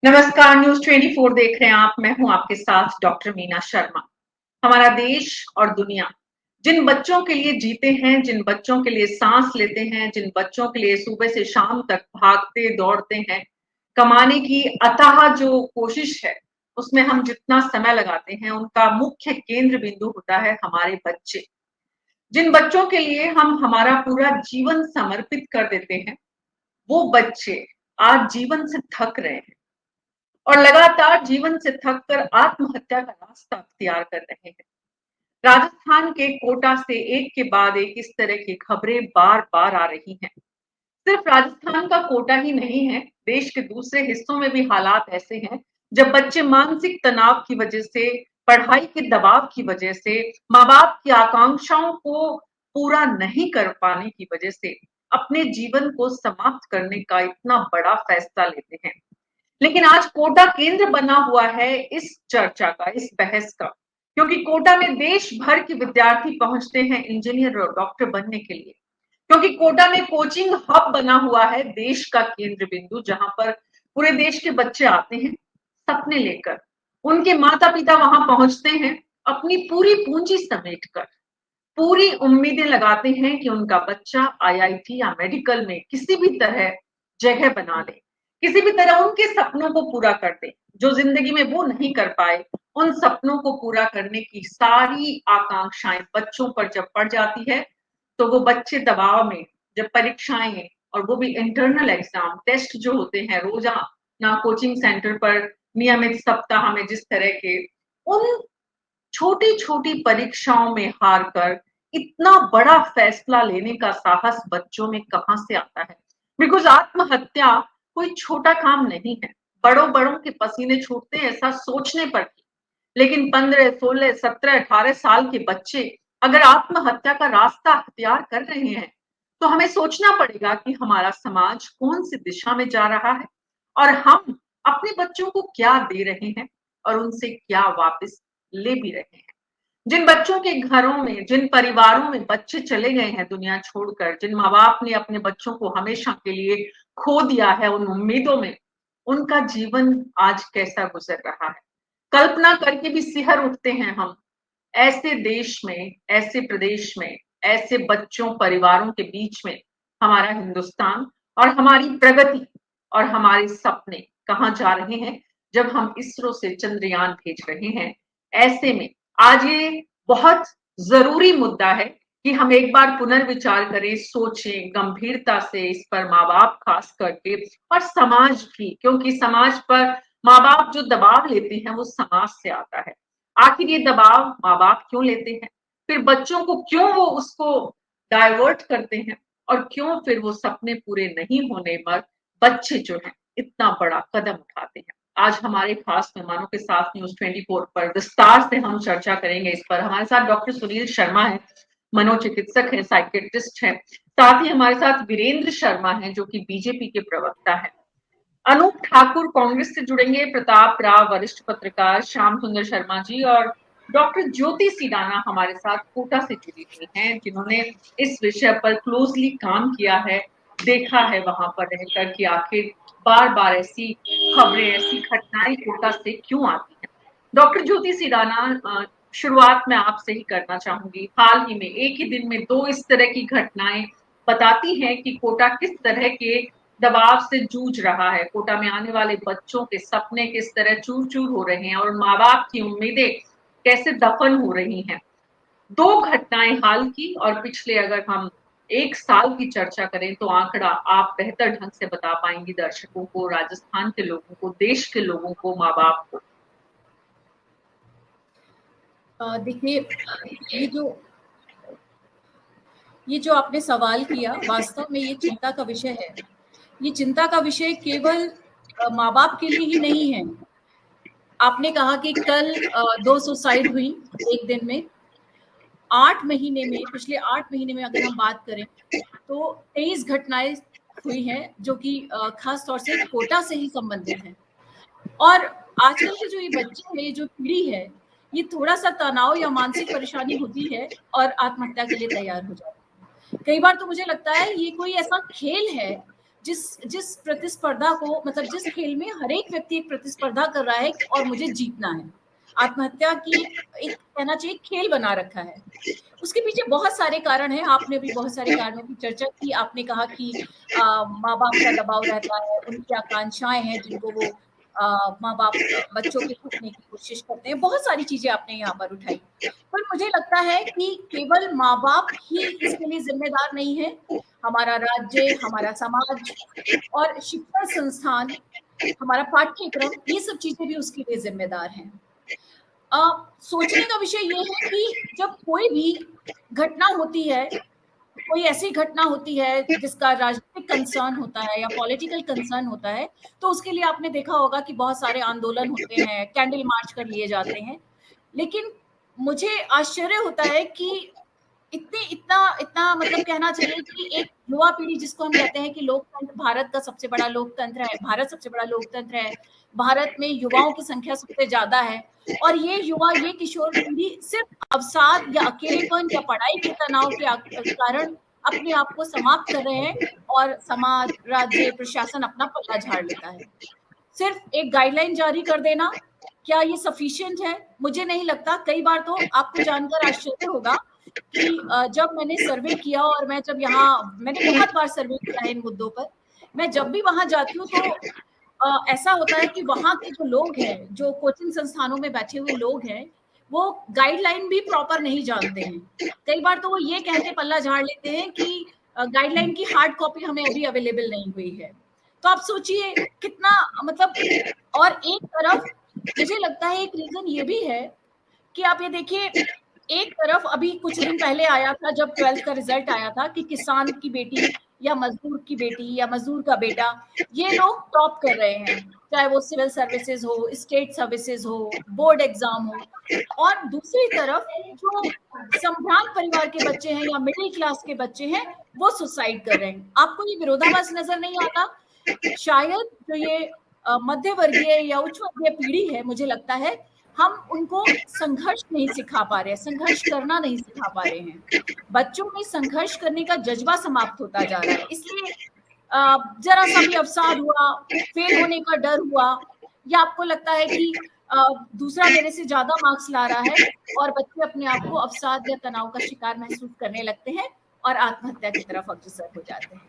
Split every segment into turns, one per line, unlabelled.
नमस्कार, न्यूज़ 24 देख रहे हैं आप। मैं हूं आपके साथ डॉक्टर मीना शर्मा। हमारा देश और दुनिया जिन बच्चों के लिए जीते हैं, जिन बच्चों के लिए सांस लेते हैं, जिन बच्चों के लिए सुबह से शाम तक भागते दौड़ते हैं, कमाने की अथाह जो कोशिश है, उसमें हम जितना समय लगाते हैं, उनका मुख्य केंद्र बिंदु होता है हमारे बच्चे। जिन बच्चों के लिए हम हमारा पूरा जीवन समर्पित कर देते हैं, वो बच्चे आज जीवन से थक रहे हैं और लगातार जीवन से थक कर आत्महत्या का रास्ता अख्तियार कर रहे हैं। राजस्थान के कोटा से एक के बाद एक इस तरह की खबरें बार-बार आ रही हैं। सिर्फ राजस्थान का कोटा ही नहीं है, देश के दूसरे हिस्सों में भी हालात ऐसे हैं, जब बच्चे मानसिक तनाव की वजह से, पढ़ाई के दबाव की वजह से, माँ-बाप की आकांक्षाओं को पूरा नहीं कर पाने की वजह से, अपने जीवन को समाप्त करने का इतना बड़ा फैसला लेते हैं। लेकिन आज कोटा केंद्र बना हुआ है इस चर्चा का, इस बहस का, क्योंकि कोटा में देश भर के विद्यार्थी पहुंचते हैं इंजीनियर और डॉक्टर बनने के लिए। क्योंकि कोटा में कोचिंग हब बना हुआ है देश का केंद्र बिंदु, जहां पर पूरे देश के बच्चे आते हैं सपने लेकर। उनके माता पिता वहां पहुंचते हैं अपनी पूरी पूंजी समेट कर, पूरी उम्मीदें लगाते हैं कि उनका बच्चा आईआईटी या मेडिकल में किसी भी तरह जगह बना ले, किसी भी तरह उनके सपनों को पूरा कर दे, जो जिंदगी में वो नहीं कर पाए। उन सपनों को पूरा करने की सारी आकांक्षाएं बच्चों पर जब पड़ जाती है, तो वो बच्चे दबाव में, जब परीक्षाएं और वो भी इंटरनल एग्जाम टेस्ट जो होते हैं रोजाना कोचिंग सेंटर पर नियमित सप्ताह में जिस तरह के, उन छोटी-छोटी परीक्षाओं में हार कर इतना बड़ा फैसला लेने का साहस बच्चों में कहाँ से आता है? बिकॉज़ आत्महत्या कोई छोटा काम नहीं है। बड़ों-बड़ों के पसीने छूटते हैं ऐसा सोचने पर भी। लेकिन 15, 16, 17, 18 साल के बच्चे अगर आत्महत्या का रास्ता अख्तियार कर रहे हैं, तो हमें सोचना पड़ेगा कि हमारा समाज कौन-सी दिशा में जा रहा है और हम अपने बच्चों को क्या दे रहे हैं और उनसे क्या वापस ले भी रहे हैं। जिन बच्चों के घरों में, जिन परिवारों में बच्चे चले गए हैं दुनिया छोड़कर, जिन माँ-बाप ने अपने बच्चों को हमेशा के लिए खो दिया है उन उम्मीदों में, उनका जीवन आज कैसा गुजर रहा है। कल्पना करके भी सिहर उठते हैं हम। ऐसे देश में, ऐसे प्रदेश में, ऐसे बच्चों, परिवारों के बीच में हमारा हिंदुस्तान और हमारी प्रगति और हमारे सपने कहाँ जा रहे हैं, जब हम इसरो से चंद्रयान भेज रहे हैं। ऐसे में आज ये बहुत ज़रूरी मुद्दा है कि हम एक बार पुनर्विचार करें, सोचें गंभीरता से इस पर, माँ-बाप खास करके और समाज भी, क्योंकि समाज पर माँ-बाप जो दबाव लेते हैं, वो समाज से आता है। आखिर ये दबाव माँ-बाप क्यों लेते हैं? फिर बच्चों को क्यों वो उसको डायवर्ट करते हैं और क्यों फिर वो सपने पूरे नहीं होने पर बच्चे जो हैं इतना बड़ा कदम उठाते हैं? आज हमारे खास मेहमानों के साथ न्यूज़ 24 पर विस्तार से हम चर्चा करेंगे इस पर। हमारे साथ डॉक्टर सुनील शर्मा हैं, मनोचिकित्सक हैं, साइकियाट्रिस्ट हैं। साथ ही हमारे साथ वीरेंद्र शर्मा हैं, जो कि बीजेपी के प्रवक्ता हैं। अनूप ठाकुर कांग्रेस से जुड़ेंगे, प्रताप राव वरिष्ठ पत्रकार, श्याम सुंदर शर्मा जी और डॉक्टर ज्योति सीडाना हमारे साथ कोटा से जुड़ी हुई हैं, जिन्होंने इस विषय पर क्लोजली काम किया है, देखा है वहां पर रहकर कि आखिर बार-बार ऐसी खबरें, ऐसी घटनाएं कोटा से क्यों आती हैं। डॉक्टर ज्योति सीडाना, शुरुआत मैं आपसे ही करना चाहूंगी। हाल ही में एक ही दिन में 2 इस तरह की घटनाएं बताती हैं कि कोटा किस तरह के दबाव से जूझ रहा है। कोटा में आने वाले बच्चों के सपने किस तरह चूर-चूर हो रहे हैं और माँ-बाप की उम्मीदें कैसे दफन हो रही हैं। 2 घटनाएँ हाल की और पिछले, अगर हम 1 साल की चर्चा करें तो आंकड़ा आप बेहतर ढंग से बता पाएँगी दर्शकों को, राजस्थान के लोगों को, देश के लोगों को, माँ-बाप को।
देखिए, ये जो ये जो आपने सवाल किया, वास्तव में ये चिंता का विषय है। ये चिंता का विषय केवल माँ-बाप के लिए ही नहीं है। आपने कहा कि कल 2 सुसाइड हुई एक दिन में। 8 महीने में, पिछले 8 महीने में अगर हम बात करें, तो 23 घटनाएँ हुई हैं, जो कि खास तौर से कोटा से ही संबंधित हैं। और आजकल के जो ये बच्चे हैं, ये जो पीढ़ी है, ये थोड़ा-सा तनाव या मानसिक परेशानी होती है और आत्महत्या के लिए तैयार हो जाते हैं। कई बार तो मुझे लगता है ये कोई ऐसा खेल है जिस जिस प्रतिस्पर्धा को, मतलब जिस खेल में हर एक व्यक्ति एक प्रतिस्पर्धा कर रहा है और मुझे जीतना है, आत्महत्या की एक कहना चाहिए खेल बना रखा है। उसके पीछे बहुत सारे कारण हैं, आपने भी बहुत सारे कारणों की चर्चा की। आपने कहा कि माँ-बाप का दबाव रहता है, उनकी आकांक्षाएँ हैं जिनको वो माँ-बाप बच्चों के थकने की कोशिश करते हैं। बहुत सारी चीज़ें आपने यहाँ पर उठाई। पर मुझे लगता है कि केवल माँ-बाप ही इसके लिए ज़िम्मेदार नहीं है। हमारा राज्य, हमारा समाज और शिक्षण संस्थान, हमारा पाठ्यक्रम, ये सब चीज़ें भी उसके लिए ज़िम्मेदार हैं। अ, सोचने का विषय ये है कि जब कोई भी घटना होती है, कोई ऐसी घटना होती है जिसका राजनीतिक कंसर्न होता है या पॉलिटिकल कंसर्न होता है, तो उसके लिए आपने देखा होगा कि बहुत सारे आंदोलन होते हैं, कैंडल मार्च कर लिए जाते हैं। लेकिन मुझे आश्चर्य होता है कि इतने इतना इतना मतलब कहना चाहिए कि एक युवा पीढ़ी जिसको हम कहते हैं कि लोकतंत्र भारत का सबसे बड़ा लोकतंत्र है, भारत सबसे बड़ा लोकतंत्र है, भारत में युवाओं की संख्या सबसे ज़्यादा है और ये युवा, ये किशोर पीढ़ी सिर्फ अवसाद या अकेलेपन या पढ़ाई के तनाव के कारण अपने आप को समाप्त कर रहे हैं और समाज, राज्य, प्रशासन अपना पल्ला झाड़ लेता है। सिर्फ एक गाइडलाइन जारी कर देना, क्या ये सफिशिएंट है? मुझे नहीं लगता। कई बार तो आपको जानकर आश्चर्य होगा कि जब मैंने सर्वे किया और मैं जब यहाँ, मैंने बहुत बार सर्वे किया है इन मुद्दों पर। मैं जब भी वहाँ जाती हूँ तो ऐसा होता है कि वहाँ के जो लोग हैं, जो कोचिंग संस्थानों में बैठे हुए लोग हैं, वो गाइडलाइन भी प्रॉपर नहीं जानते हैं। कई बार तो वो ये कह के पल्ला झाड़ लेते हैं कि गाइडलाइन की हार्ड कॉपी हमें अभी अवेलेबल नहीं हुई है। तो आप सोचिए कितना, मतलब, और एक तरफ मुझे लगता है एक रीज़न ये भी है कि आप ये देखिए, एक तरफ अभी कुछ दिन पहले आया था जब 12th का रिजल्ट आया था कि किसान की बेटी या मजदूर की बेटी या मजदूर का बेटा, ये लोग टॉप कर रहे हैं, चाहे वो सिविल सर्विसेज हो, स्टेट सर्विसेज हो, बोर्ड एग्जाम हो। और दूसरी तरफ जो संभ्रांत परिवार के बच्चे हैं या मिडिल क्लास के बच्चे हैं, वो सुसाइड कर रहे हैं। आपको ये विरोधाभास नजर नहीं आता? शायद जो ये मध्य वर्गीय या उच्च वर्गीय पीढ़ी है, मुझे लगता है हम उनको संघर्ष नहीं सिखा पा रहे हैं, संघर्ष करना नहीं सिखा पा रहे हैं। बच्चों में संघर्ष करने का जज्बा समाप्त होता जा रहा है। इसलिए जरा सा भी अवसाद हुआ, फेल होने का डर हुआ, या आपको लगता है कि दूसरा मेरे से ज्यादा मार्क्स ला रहा है, और बच्चे अपने आप को अवसाद या तनाव का शिकार महसूस करने लगते हैं और आत्महत्या की तरफ अग्रसर हो जाते हैं।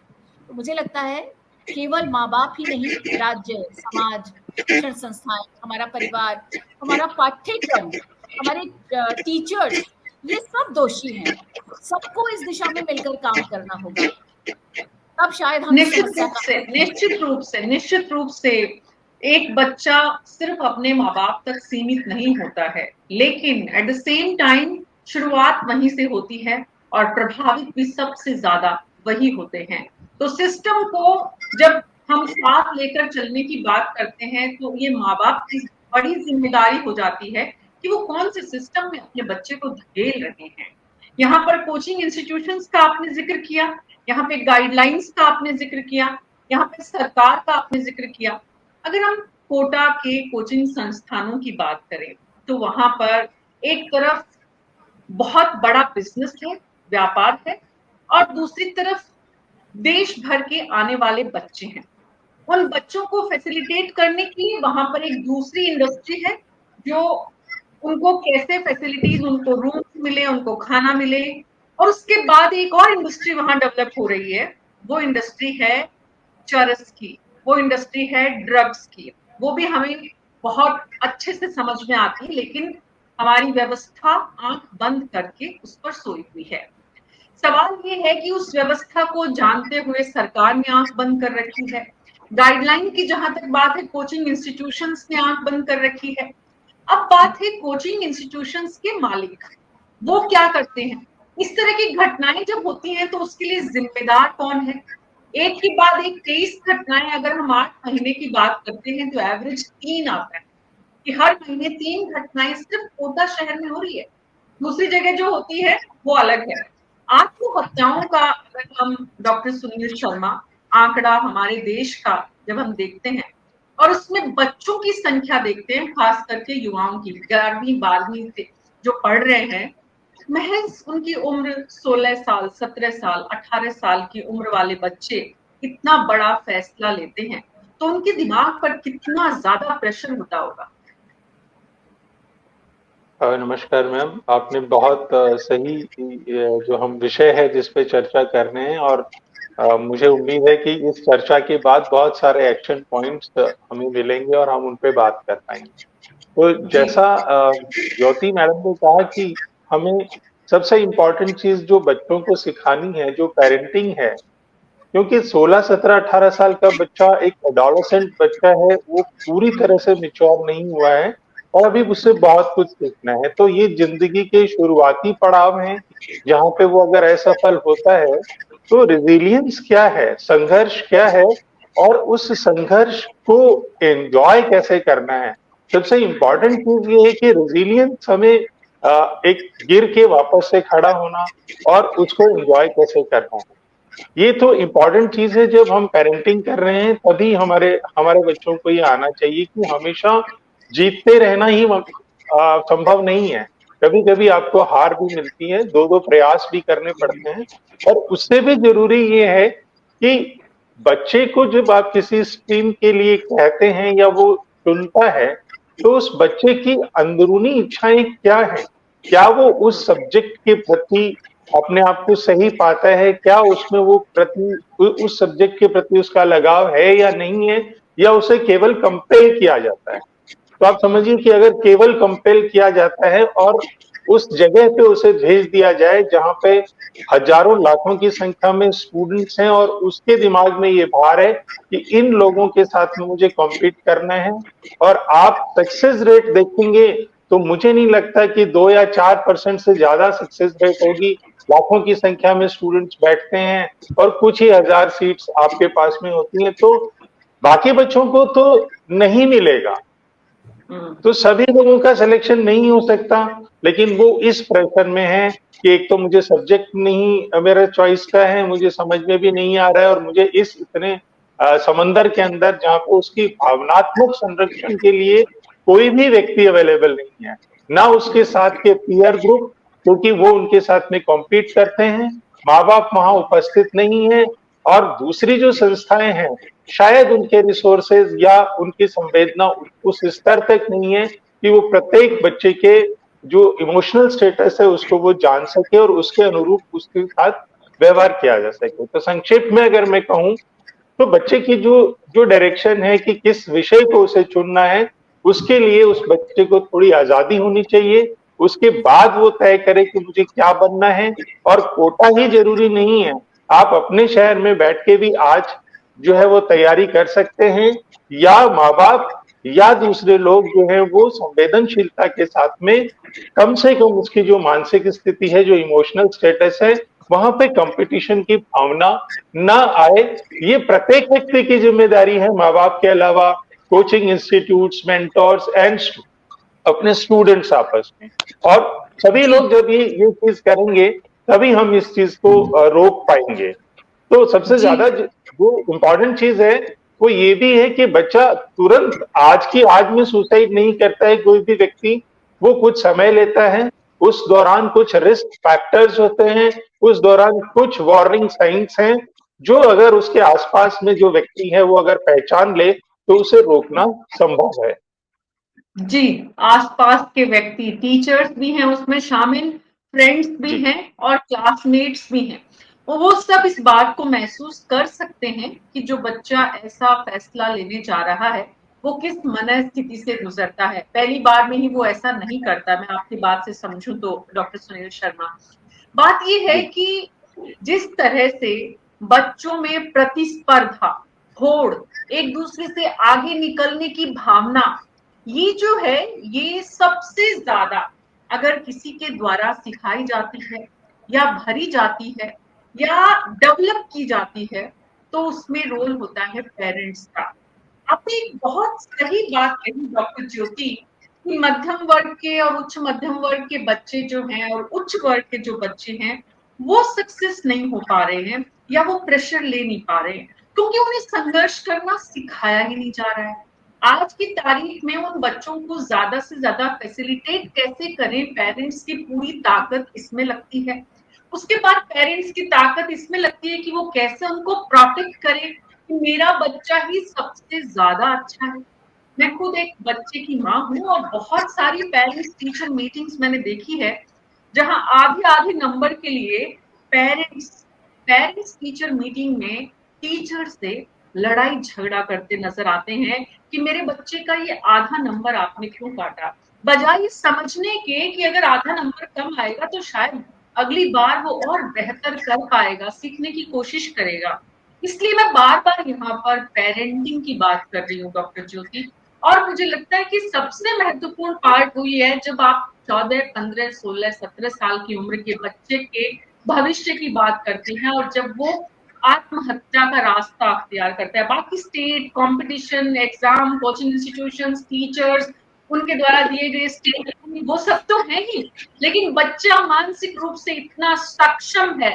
तो मुझे लगता है केवल माँ-बाप ही नहीं, राज्य, समाज, शिक्षण संस्थाएं, हमारा परिवार, हमारा पाठ्यक्रम, हमारे टीचर्स, ये सब दोषी हैं। सबको इस दिशा में मिलकर काम करना होगा। तब शायद हम इस समस्या का
निश्चित रूप से एक बच्चा सिर्फ अपने माँ-बाप तक सीमित नहीं होता है, लेकिन एट द सेम टाइम शुरुआत वहीं से होती है और प्रभावित भी सबसे ज़्यादा वही होते हैं। तो सिस्टम को जब हम साथ लेकर चलने की बात करते हैं, तो ये माँ-बाप की बड़ी ज़िम्मेदारी हो जाती है कि वो कौन से सिस्टम में अपने बच्चे को धकेल रहे हैं। यहाँ पर कोचिंग इंस्टीट्यूशंस का आपने ज़िक्र किया, यहाँ पे गाइडलाइंस का आपने ज़िक्र किया, यहाँ पे सरकार का आपने ज़िक्र किया। अगर हम कोटा के कोचिंग संस्थानों की बात करें, तो वहाँ पर एक तरफ बहुत बड़ा बिज़नेस है, व्यापार है, और दूसरी तरफ देश भर के आने वाले बच्चे हैं। उन बच्चों को फैसिलिटेट करने के लिए वहाँ पर एक दूसरी इंडस्ट्री है, जो उनको कैसे फैसिलिटीज, उनको रूम्स मिले, उनको खाना मिले, और उसके बाद एक और इंडस्ट्री वहां डेवलप हो रही है। वो इंडस्ट्री है चरस की, वो इंडस्ट्री है ड्रग्स की। वो भी हमें बहुत अच्छे से समझ में आती है, लेकिन हमारी व्यवस्था आंख बंद करके उस पर सोई हुई है। सवाल ये है कि उस व्यवस्था को जानते हुए सरकार ने आंख बंद कर रखी है। गाइडलाइन की जहां तक बात है, कोचिंग इंस्टीट्यूशंस ने आंख बंद कर रखी है। अब बात है कोचिंग इंस्टीट्यूशंस के मालिक, वो क्या करते हैं? इस तरह की घटनाएं जब होती हैं तो उसके लिए जिम्मेदार कौन है? एक के बाद एक 23 घटनाएं, अगर हम 8 महीने की बात करते हैं तो एवरेज 3 आता है कि हर महीने 3 घटनाएं सिर्फ कोटा शहर में हो रही है। दूसरी जगह जो होती है वो अलग है। आत्महत्याओं का अगर हम डॉक्टर सुनील शर्मा आंकड़ा हमारे देश का जब हम देखते हैं और उसमें बच्चों की संख्या देखते हैं, खास करके युवाओं की, 11वीं 12वीं से जो पढ़ रहे हैं, महज उनकी उम्र 16 साल, 17 साल, 18 साल की उम्र वाले बच्चे इतना बड़ा फैसला लेते हैं तो उनके दिमाग पर कितना ज्यादा प्रेशर होता होगा।
नमस्कार मैम, आपने बहुत सही जो हम विषय है जिस पे चर्चा कर रहे हैं, और मुझे उम्मीद है कि इस चर्चा के बाद बहुत सारे एक्शन पॉइंट्स हमें मिलेंगे और हम उन पे बात कर पाएंगे। तो
जी।
जैसा ज्योति मैडम ने कहा कि हमें सबसे इम्पोर्टेंट चीज जो बच्चों को सिखानी है, जो पेरेंटिंग है, क्योंकि 16, 17, 18 साल का बच्चा एक एडोलेसेंट बच्चा है, वो पूरी तरह से मैच्योर नहीं हुआ है और अभी उससे बहुत कुछ सीखना है। तो ये जिंदगी के शुरुआती पड़ाव हैं जहाँ पे वो अगर असफल होता है तो रेजिलियंस क्या है, संघर्ष क्या है, और उस संघर्ष को एंजॉय कैसे करना है। सबसे इम्पोर्टेंट चीज ये है कि रेजिलियंस हमें एक गिर के वापस से खड़ा होना और उसको एंजॉय कैसे करना है, ये तो इम्पोर्टेंट चीज है। जब हम पेरेंटिंग कर रहे हैं तभी हमारे हमारे बच्चों को ये आना चाहिए कि हमेशा जीतते रहना ही संभव नहीं है। कभी कभी आपको हार भी मिलती है, दो दो प्रयास भी करने पड़ते हैं। और उससे भी जरूरी ये है कि बच्चे को जब आप किसी स्ट्रीम के लिए कहते हैं या वो चुनता है, तो उस बच्चे की अंदरूनी इच्छाएं क्या है, क्या वो उस सब्जेक्ट के प्रति अपने आप को सही पाता है, क्या उसमें वो उस सब्जेक्ट के प्रति उसका लगाव है या नहीं है, या उसे केवल कंपेल किया जाता है। तो आप समझिए कि अगर केवल कंपेल किया जाता है और उस जगह पे उसे भेज दिया जाए जहां पे हजारों लाखों की संख्या में स्टूडेंट्स हैं और उसके दिमाग में ये भार है कि इन लोगों के साथ में मुझे कॉम्पीट करना है, और आप सक्सेस रेट देखेंगे तो मुझे नहीं लगता कि 2 या 4% से ज्यादा सक्सेस रेट होगी। लाखों की संख्या में स्टूडेंट्स बैठते हैं और कुछ ही हजार सीट्स आपके पास में होती हैं, तो बाकी बच्चों को तो नहीं मिलेगा। तो सभी लोगों का सिलेक्शन नहीं हो सकता, लेकिन वो इस प्रेशर में है कि एक तो मुझे सब्जेक्ट नहीं मेरा चॉइस का है, मुझे समझ में भी नहीं आ रहा है, और मुझे इस इतने समंदर के अंदर जहाँ पे उसकी भावनात्मक संरक्षण के लिए कोई भी व्यक्ति अवेलेबल नहीं है, ना उसके साथ के पीयर ग्रुप, क्योंकि वो उनके साथ में कॉम्पीट करते हैं, माँ बाप वहां उपस्थित नहीं है, और दूसरी जो संस्थाएं हैं शायद उनके रिसोर्सेज या उनकी संवेदना उस स्तर तक नहीं है कि वो प्रत्येक बच्चे के जो इमोशनल स्टेटस है उसको वो जान सके और उसके अनुरूप उसके साथ व्यवहार किया जा सके। तो संक्षेप में अगर मैं कहूँ तो बच्चे की जो जो डायरेक्शन है कि किस विषय को उसे चुनना है, उसके लिए उस बच्चे को थोड़ी आजादी होनी चाहिए। उसके बाद वो तय करे कि मुझे क्या बनना है, और कोटा ही जरूरी नहीं है। आप अपने शहर में बैठ के भी आज जो है वो तैयारी कर सकते हैं, या माँ बाप या दूसरे लोग जो है वो संवेदनशीलता के साथ में कम से कम उसकी जो मानसिक स्थिति है, जो इमोशनल स्टेटस है, वहां पे कंपटीशन की भावना ना आए। ये प्रत्येक व्यक्ति की जिम्मेदारी है, माँ बाप के अलावा कोचिंग इंस्टीट्यूट्स, मेंटोर्स एंड अपने स्टूडेंट्स आपस में। और सभी
जी।
लोग जब ये चीज करेंगे तभी हम इस चीज को रोक पाएंगे। तो सबसे
जी।
ज्यादा जो इम्पोर्टेंट चीज है वो ये भी है कि बच्चा तुरंत आज की आज में सुसाइड नहीं करता है कोई भी व्यक्ति। वो कुछ समय लेता है, उस दौरान कुछ रिस्क फैक्टर्स होते हैं, उस दौरान कुछ वार्निंग साइंस हैं, जो अगर उसके आसपास में जो व्यक्ति है वो अगर पहचान ले तो उसे रोकना संभव है।
जी, आसपास के व्यक्ति, टीचर्स भी हैं उसमें शामिल, फ्रेंड्स भी
जी।
हैं और क्लासमेट्स भी हैं। वो सब इस बात को महसूस कर सकते हैं कि जो बच्चा ऐसा फैसला लेने जा रहा है वो किस मनस्थिति से गुजरता है। पहली बार में ही वो ऐसा नहीं करता। मैं आपकी बात से समझूं तो डॉक्टर सुनील शर्मा, बात ये है
जी।
कि जिस तरह से बच्चों में प्रतिस्पर्धा, होड़, एक दूसरे से आगे निकलने की भावना, ये जो है ये सबसे ज्यादा अगर किसी के द्वारा सिखाई जाती है या भरी जाती है या डेवलप की जाती है तो उसमें रोल होता है पेरेंट्स का। आपने एक बहुत सही बात कही डॉक्टर ज्योति कि मध्यम वर्ग के और उच्च मध्यम वर्ग के बच्चे जो हैं और उच्च वर्ग के जो बच्चे हैं वो सक्सेस नहीं हो पा रहे हैं या वो प्रेशर ले नहीं पा रहे हैं क्योंकि उन्हें संघर्ष करना सिखाया ही नहीं जा रहा है। आज की तारीख में उन बच्चों को ज्यादा से ज्यादा फैसिलिटेट कैसे करें, पेरेंट्स की पूरी ताकत इसमें लगती है। उसके बाद पेरेंट्स की ताकत इसमें लगती है कि वो कैसे उनको प्रोटेक्ट करे कि मेरा बच्चा ही सबसे ज्यादा अच्छा है। मैं खुद एक बच्चे की माँ हूँ और बहुत सारी पेरेंट्स टीचर मीटिंग्स मैंने देखी है जहां आधे आधे नंबर के लिए पेरेंट्स पेरेंट्स टीचर मीटिंग में टीचर से लड़ाई झगड़ा करते नजर आते हैं कि मेरे बच्चे का ये आधा नंबर आपने क्यों काटा, बजाय समझने के कि अगर आधा नंबर कम आएगा तो शायद अगली बार वो और बेहतर कर पाएगा, सीखने की कोशिश करेगा। इसलिए मैं बार बार यहाँ पर पेरेंटिंग की बात कर रही हूँ डॉक्टर ज्योति। और मुझे लगता है कि सबसे महत्वपूर्ण पार्ट वही है जब आप 14, 15, 16, 17 साल की उम्र के बच्चे के भविष्य की बात करते हैं और जब वो आत्महत्या का रास्ता अख्तियार करता है। बाकी state competition, exam, coaching institutions, teachers, उनके द्वारा दिए गए स्टेट वो सब तो है ही, लेकिन बच्चा मानसिक रूप से इतना सक्षम है,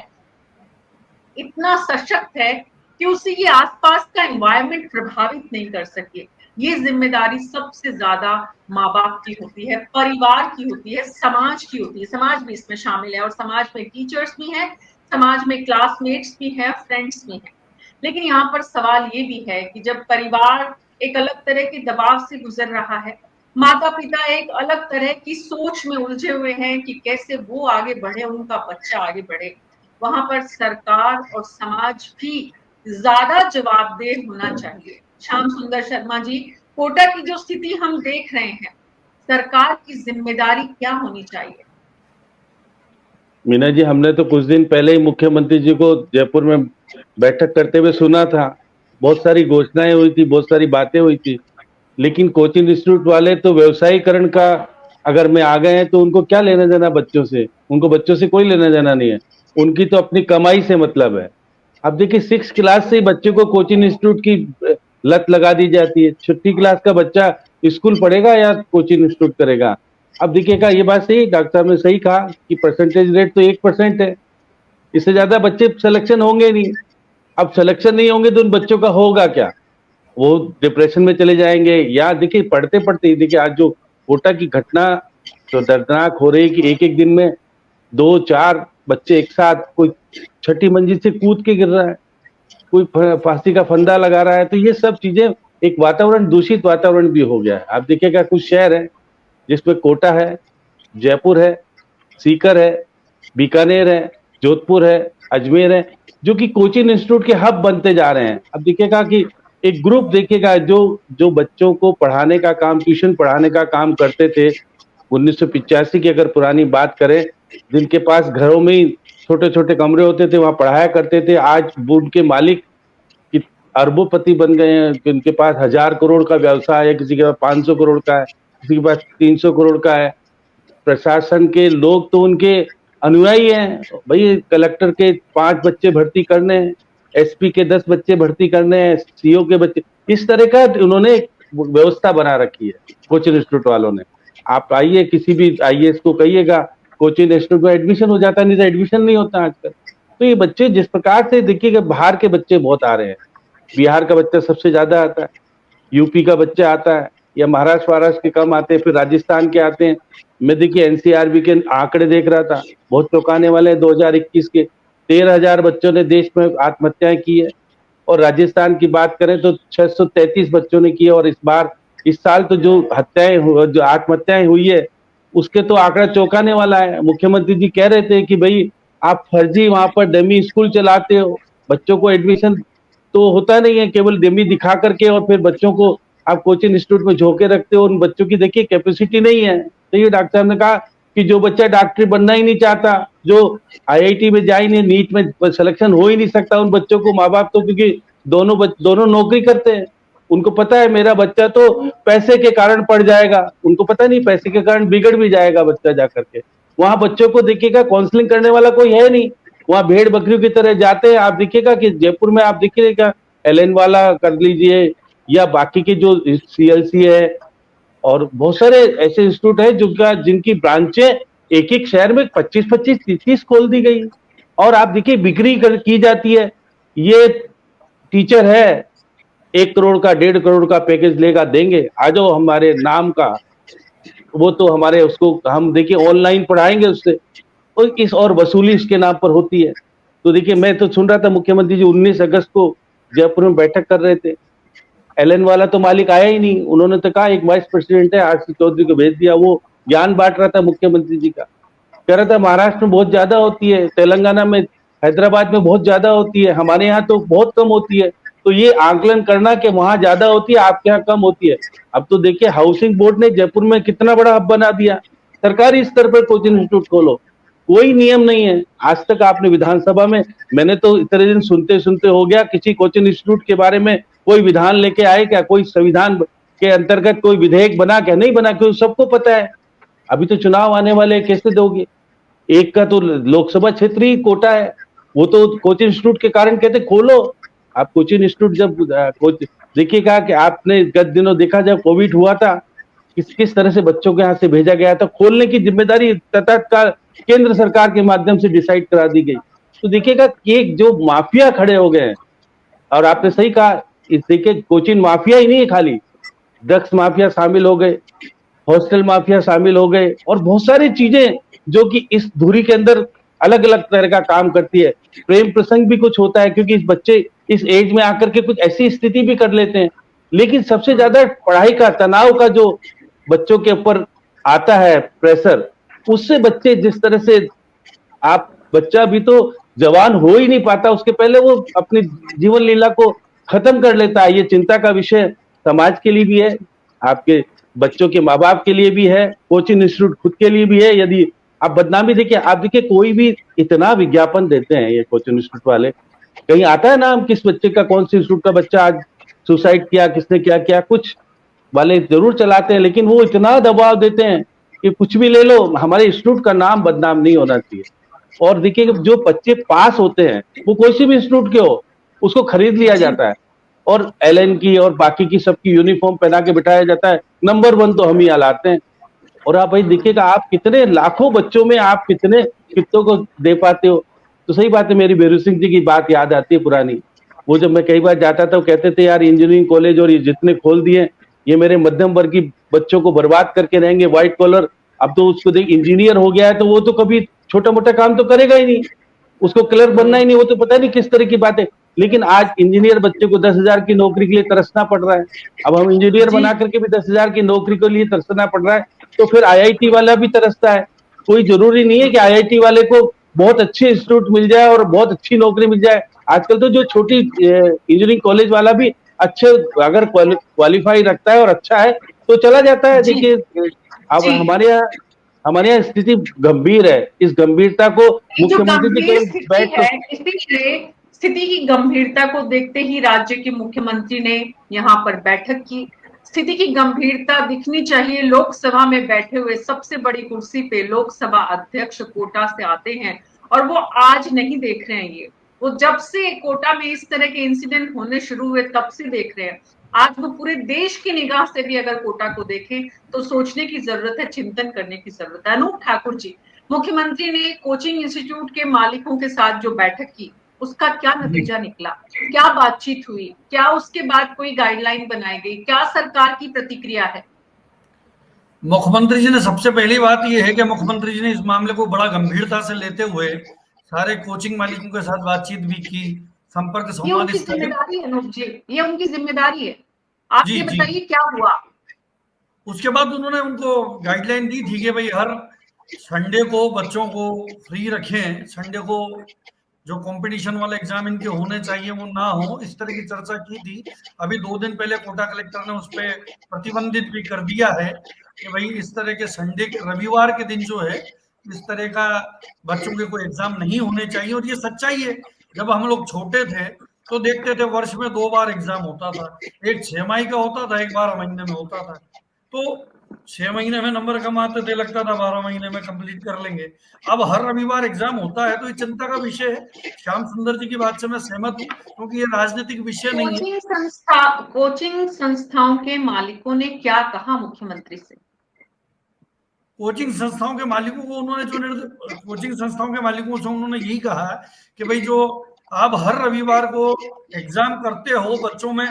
इतना सशक्त है कि उसे ये आसपास का एनवायरनमेंट प्रभावित नहीं कर सके। ये जिम्मेदारी सबसे ज्यादा माँ बाप की होती है, परिवार की होती है, समाज की होती है। समाज भी इसमें शामिल है और समाज में टीचर्स भी हैं, समाज में क्लासमेट्स भी हैं, फ्रेंड्स भी हैं। लेकिन यहाँ पर सवाल ये भी है कि जब परिवार एक अलग तरह के दबाव से गुजर रहा है, माता पिता एक अलग तरह की सोच में उलझे हुए हैं कि कैसे वो आगे बढ़े, उनका बच्चा आगे बढ़े, वहां पर सरकार और समाज भी ज्यादा जवाबदेह होना चाहिए। श्याम सुंदर शर्मा जी, कोटा की जो स्थिति हम देख रहे हैं, सरकार की जिम्मेदारी क्या होनी चाहिए?
मीना जी, हमने तो कुछ दिन पहले ही मुख्यमंत्री जी को जयपुर में बैठक करते हुए सुना था। बहुत सारी घोषणाएं हुई थी, बहुत सारी बातें हुई थी, लेकिन कोचिंग इंस्टीट्यूट वाले तो व्यवसायीकरण का अगर में आ गए हैं तो उनको क्या लेना देना बच्चों से? उनको बच्चों से कोई लेना देना नहीं है, उनकी तो अपनी कमाई से मतलब है। अब देखिए 6 क्लास से ही बच्चे को कोचिंग इंस्टीट्यूट की लत लगा दी जाती है। छठी क्लास का बच्चा स्कूल पढ़ेगा या कोचिंग इंस्टीट्यूट करेगा? अब देखिएगा, ये बात सही, डॉक्टर साहब ने सही कहा कि परसेंटेज रेट तो 1% है, इससे ज्यादा बच्चे सिलेक्शन होंगे नहीं। अब सिलेक्शन नहीं होंगे तो उन बच्चों का होगा क्या? वो डिप्रेशन में चले जाएंगे। या देखिए पढ़ते पढ़ते ही देखिए आज जो कोटा की घटना जो दर्दनाक हो रही है कि एक एक दिन में 2-4 बच्चे एक साथ, कोई छठी मंजिल से कूद के गिर रहा है, कोई फांसी का फंदा लगा रहा है, तो ये सब चीजें एक वातावरण, दूषित वातावरण भी हो गया है। आप देखिएगा कुछ शहर है जिसमें कोटा है, जयपुर है, सीकर है, बीकानेर है, जोधपुर है, अजमेर है, जो कि कोचिंग इंस्टीट्यूट के हब बनते जा रहे हैं। अब देखिएगा कि एक ग्रुप देखिएगा जो जो बच्चों को पढ़ाने का काम, ट्यूशन पढ़ाने का काम करते थे 1985 की अगर पुरानी बात करें, जिनके पास घरों में ही छोटे छोटे कमरे होते थे, वहां पढ़ाया करते थे, आज उनके मालिक अरबोपति बन गए हैं। उनके पास 1000 करोड़ का व्यवसाय है, किसी के पास 500 करोड़ का है, किसी के पास 300 करोड़ का है। प्रशासन के लोग तो उनके अनुयायी हैं। भाई कलेक्टर के 5 बच्चे भर्ती करने हैं, एसपी के 10 बच्चे भर्ती करने हैं, सीओ के बच्चे, इस तरह का उन्होंने व्यवस्था बना रखी है कोचिंग इंस्टीट्यूट वालों ने। आप आइए, किसी भी आईएएस को कहिएगा कोचिंग इंस्टीट्यूट में एडमिशन हो जाता, नहीं तो एडमिशन नहीं होता आजकल। तो ये बच्चे जिस प्रकार से देखिएगा, बाहर के बच्चे बहुत आ रहे हैं। बिहार का बच्चा सबसे ज्यादा आता है, यूपी का बच्चा आता है, या महाराष्ट्र के कम आते हैं, फिर राजस्थान के आते हैं। मैं देखिए एनसीआरबी के आंकड़े देख रहा था, बहुत चौंकाने वाले हैं। 2021 के 13,000 बच्चों ने देश में आत्महत्याएं की है, और राजस्थान की बात करें तो 633 बच्चों ने की है। और इस साल तो जो आत्महत्याएं हुई है, उसके तो आंकड़ा चौंकाने वाला है। मुख्यमंत्री जी कह रहे थे कि भाई आप फर्जी वहां पर डमी स्कूल चलाते हो, बच्चों को एडमिशन तो होता नहीं है, केवल डमी दिखा करके, और फिर बच्चों को आप कोचिंग इंस्टीट्यूट में झोंके रखते हो। उन बच्चों की देखिए कैपेसिटी नहीं है। तो ये डॉक्टर साहब ने कहा कि जो बच्चा डॉक्टरी बनना ही नहीं चाहता, जो आईआईटी में जा ही नहीं, नीट में सिलेक्शन हो ही नहीं सकता, उन बच्चों को माँ बाप तो, क्योंकि दोनों नौकरी करते हैं, उनको पता है मेरा बच्चा तो पैसे के कारण पढ़ जाएगा, उनको पता नहीं पैसे के कारण बिगड़ भी जाएगा बच्चा जाकर के। वहां बच्चों को देखिएगा काउंसलिंग करने वाला कोई है नहीं, वहां भेड़ बकरियों की तरह जाते हैं। आप देखिएगा कि जयपुर में आप देखिएगा एलएन वाला कर लीजिए, या बाकी के जो सीएलसी है, और बहुत सारे ऐसे इंस्टीट्यूट है जिनकी ब्रांचें एक एक शहर में 25-25, 30 खोल दी गई, और आप देखिए बिक्री की जाती है। ये टीचर है 1 करोड़ का, 1.5 करोड़ का पैकेज लेगा, देंगे आ जाओ हमारे नाम का, वो तो हमारे उसको हम देखिए ऑनलाइन पढ़ाएंगे उससे। और वसूली इसके नाम पर होती है। तो देखिए, मैं तो सुन रहा था मुख्यमंत्री जी 19 अगस्त को जयपुर में बैठक कर रहे थे, एलन वाला तो मालिक आया ही नहीं। उन्होंने तो कहा एक वाइस प्रेसिडेंट है, आरसी चौधरी को भेज दिया। वो ज्ञान बांट रहा था मुख्यमंत्री जी का, कह रहा था महाराष्ट्र में बहुत ज्यादा होती है, तेलंगाना में, हैदराबाद में बहुत ज्यादा होती है, हमारे यहाँ तो बहुत कम होती है। तो ये आकलन करना कि वहां ज्यादा होती है, आपके यहाँ कम होती है। अब तो देखिए, हाउसिंग बोर्ड ने जयपुर में कितना बड़ा हब बना दिया। सरकारी स्तर पर कोचिंग इंस्टीट्यूट खोलो, कोई नियम नहीं है। आज तक आपने विधानसभा में, मैंने तो इतने दिन सुनते सुनते हो गया, किसी कोचिंग इंस्टीट्यूट के बारे में कोई विधान लेके आए क्या? कोई संविधान के अंतर्गत कोई विधेयक बना क्या? नहीं बना, क्योंकि सबको पता है अभी तो चुनाव आने वाले, कैसे दोगे? एक का तो लोकसभा क्षेत्र ही कोटा है, वो तो कोचिंग इंस्टीट्यूट के कारण कहते खोलो। आप कोचिंग इंस्टीट्यूट जब देखिएगा कि आपने गत दिनों देखा जब कोविड हुआ था, किस तरह से बच्चों के यहाँ से भेजा गया था, खोलने की जिम्मेदारी तत्काल केंद्र सरकार के माध्यम से डिसाइड करा दी गई। तो देखिएगा कि जो माफिया खड़े हो गए हैं, और आपने सही कहा, इस देखिए कोचिंग माफिया ही नहीं है, खाली ड्रग्स माफिया शामिल हो गए, हॉस्टल माफिया शामिल हो गए, और बहुत सारी चीजें जो कि इस धुरी के अंदर अलग अलग तरह का काम करती है। प्रेम प्रसंग भी कुछ होता है, क्योंकि इस बच्चे इस एज में आकर के कुछ ऐसी स्थिति भी कर लेते हैं। लेकिन सबसे ज्यादा पढ़ाई का तनाव का जो बच्चों के ऊपर आता है प्रेशर, उससे बच्चे जिस तरह से, आप बच्चा भी तो जवान हो ही नहीं पाता, उसके पहले वो अपनी जीवन लीला को खत्म कर लेता है। ये चिंता का विषय समाज के लिए भी है, आपके बच्चों के माँ बाप के लिए भी है, कोचिंग इंस्टीट्यूट खुद के लिए भी है। यदि आप बदनामी देखिए, आप देखिए कोई भी इतना विज्ञापन देते हैं ये कोचिंग इंस्टीट्यूट वाले, कहीं आता है नाम किस बच्चे का, कौन सी इंस्टीट्यूट का बच्चा आज सुसाइड किया, किसने क्या किया? कुछ वाले जरूर चलाते हैं, लेकिन वो इतना दबाव देते हैं कि कुछ भी ले लो, हमारे इंस्टीट्यूट का नाम बदनाम नहीं होना चाहिए। और देखिए, जो बच्चे पास होते हैं वो कोई से भी इंस्टीट्यूट के हो, उसको खरीद लिया जाता है, और एलएन की और बाकी की सबकी यूनिफॉर्म पहना के बिठाया जाता है, नंबर 1 तो हम ही लाते हैं। और आप भाई देखिएगा, आप कितने लाखों बच्चों में आप कितने कितों को दे पाते हो। तो सही बात है, मेरी बेरू सिंह जी की बात याद आती है पुरानी। वो जब मैं कई बार जाता था, वो कहते थे यार इंजीनियरिंग कॉलेज और ये जितने खोल दिए, ये मेरे मध्यम वर्गीय बच्चों को बर्बाद करके रहेंगे, व्हाइट कॉलर। अब तो उसको देख, इंजीनियर हो गया है तो वो तो कभी छोटा मोटा काम तो करेगा ही नहीं, उसको क्लर्क बनना ही नहीं, वो तो पता नहीं किस तरह की बात है। लेकिन आज इंजीनियर बच्चे को 10,000 की नौकरी के लिए तरसना पड़ रहा है। अब हम इंजीनियर बना करके भी 10,000 की नौकरी के लिए तरसना पड़ रहा है, तो फिर आईआईटी वाला भी तरसता है। कोई जरूरी नहीं है कि आईआईटी वाले को बहुत अच्छे इंस्टीट्यूट मिल जाए और बहुत अच्छी नौकरी मिल जाए। आजकल तो जो छोटी इंजीनियरिंग कॉलेज वाला भी अच्छे, अगर क्वालिफाई रखता है और अच्छा है तो चला जाता है। देखिए, अब हमारे यहाँ स्थिति गंभीर है। इस गंभीरता को मुख्यमंत्री जी
स्थिति की गंभीरता को देखते ही राज्य के मुख्यमंत्री ने यहाँ पर बैठक की। स्थिति की गंभीरता दिखनी चाहिए। लोकसभा में बैठे हुए सबसे बड़ी कुर्सी पे लोकसभा अध्यक्ष कोटा से आते हैं, और वो आज नहीं देख रहे हैं, ये वो जब से कोटा में इस तरह के इंसिडेंट होने शुरू हुए तब से देख रहे हैं। आज वो पूरे देश की निगाह से भी अगर कोटा को देखें तो सोचने की जरूरत है, चिंतन करने की जरूरत है। अनूप ठाकुर जी, मुख्यमंत्री ने कोचिंग इंस्टीट्यूट के मालिकों के साथ जो बैठक की, उसका क्या नतीजा निकला? क्या बातचीत हुई? क्या उसके बाद कोई गाइडलाइन बनाई गई? क्या सरकार की प्रतिक्रिया है?
मुख्यमंत्री जी ने, सबसे पहली बात यह है कि मुख्यमंत्री जी ने इस मामले को बड़ा गंभीरता से लेते हुए सारे कोचिंग मालिकों के साथ बातचीत भी की, संपर्क संवाद।
ये उनकी जिम्मेदारी है अनूप जी, ये उनकी जिम्मेदारी है। आप ये बताइए क्या हुआ?
उसके बाद उन्होंने उनको गाइडलाइन दी थी कि भाई हर संडे को बच्चों को फ्री रखें, संडे को जो कंपटीशन वाले एग्जाम इनके होने चाहिए वो ना हो, इस तरह की चर्चा की थी। अभी 2 दिन पहले कोटा कलेक्टर ने उस पर प्रतिबंधित भी कर दिया है कि भाई इस तरह के संडे के, रविवार के दिन जो है इस तरह का बच्चों के कोई एग्जाम नहीं होने चाहिए। और ये सच्चाई है, जब हम लोग छोटे थे तो देखते थे वर्ष में 2 बार एग्जाम होता था, एक 6 माही का होता था, एक 12 महीने में होता था। तो 6 महीने में नंबर कम आते थे, लगता था 12 महीने में कंप्लीट कर लेंगे। अब हर रविवार एग्जाम होता है, तो ये चिंता का विषय है। श्याम सुंदर जी की बात से मैं सहमत हूँ, क्योंकि ये राजनीतिक विषय नहीं है।
कोचिंग संस्थाओं के मालिकों ने क्या कहा मुख्यमंत्री से?
कोचिंग संस्थाओं के मालिकों को उन्होंने कोचिंग संस्थाओं के मालिकों से उन्होंने यही कहा कि भाई जो आप हर रविवार को एग्जाम करते हो, बच्चों में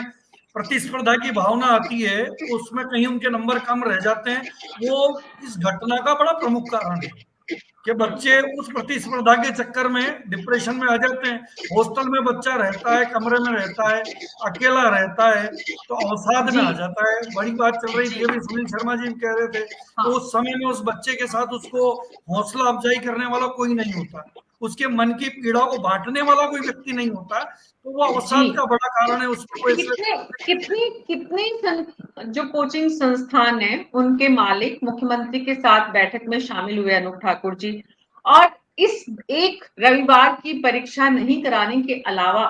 प्रतिस्पर्धा की भावना आती है, उसमें कहीं उनके नंबर कम रह जाते हैं, वो इस घटना का बड़ा प्रमुख कारण है। कि बच्चे उस प्रतिस्पर्धा के चक्कर में डिप्रेशन में आ जाते हैं। हॉस्टल में बच्चा रहता है, कमरे में रहता है, अकेला रहता है, तो अवसाद में
जी
आ जाता है। बड़ी बात चल रही
जी
थी, अभी सुनील शर्मा जी कह रहे थे
हाँ
तो उस समय में उस बच्चे के साथ उसको हौसला अफजाई करने वाला कोई नहीं होता, उसके मन की पीड़ा को बांटने वाला कोई व्यक्ति नहीं होता, तो वो
जी।
अवसाद का बड़ा कारण है उसको वो इसलिए।
कितने कितने कितने जो कोचिंग संस्थान है उनके मालिक मुख्यमंत्री के साथ बैठक में शामिल हुए अनूप ठाकुर जी, और इस एक रविवार की परीक्षा नहीं कराने के अलावा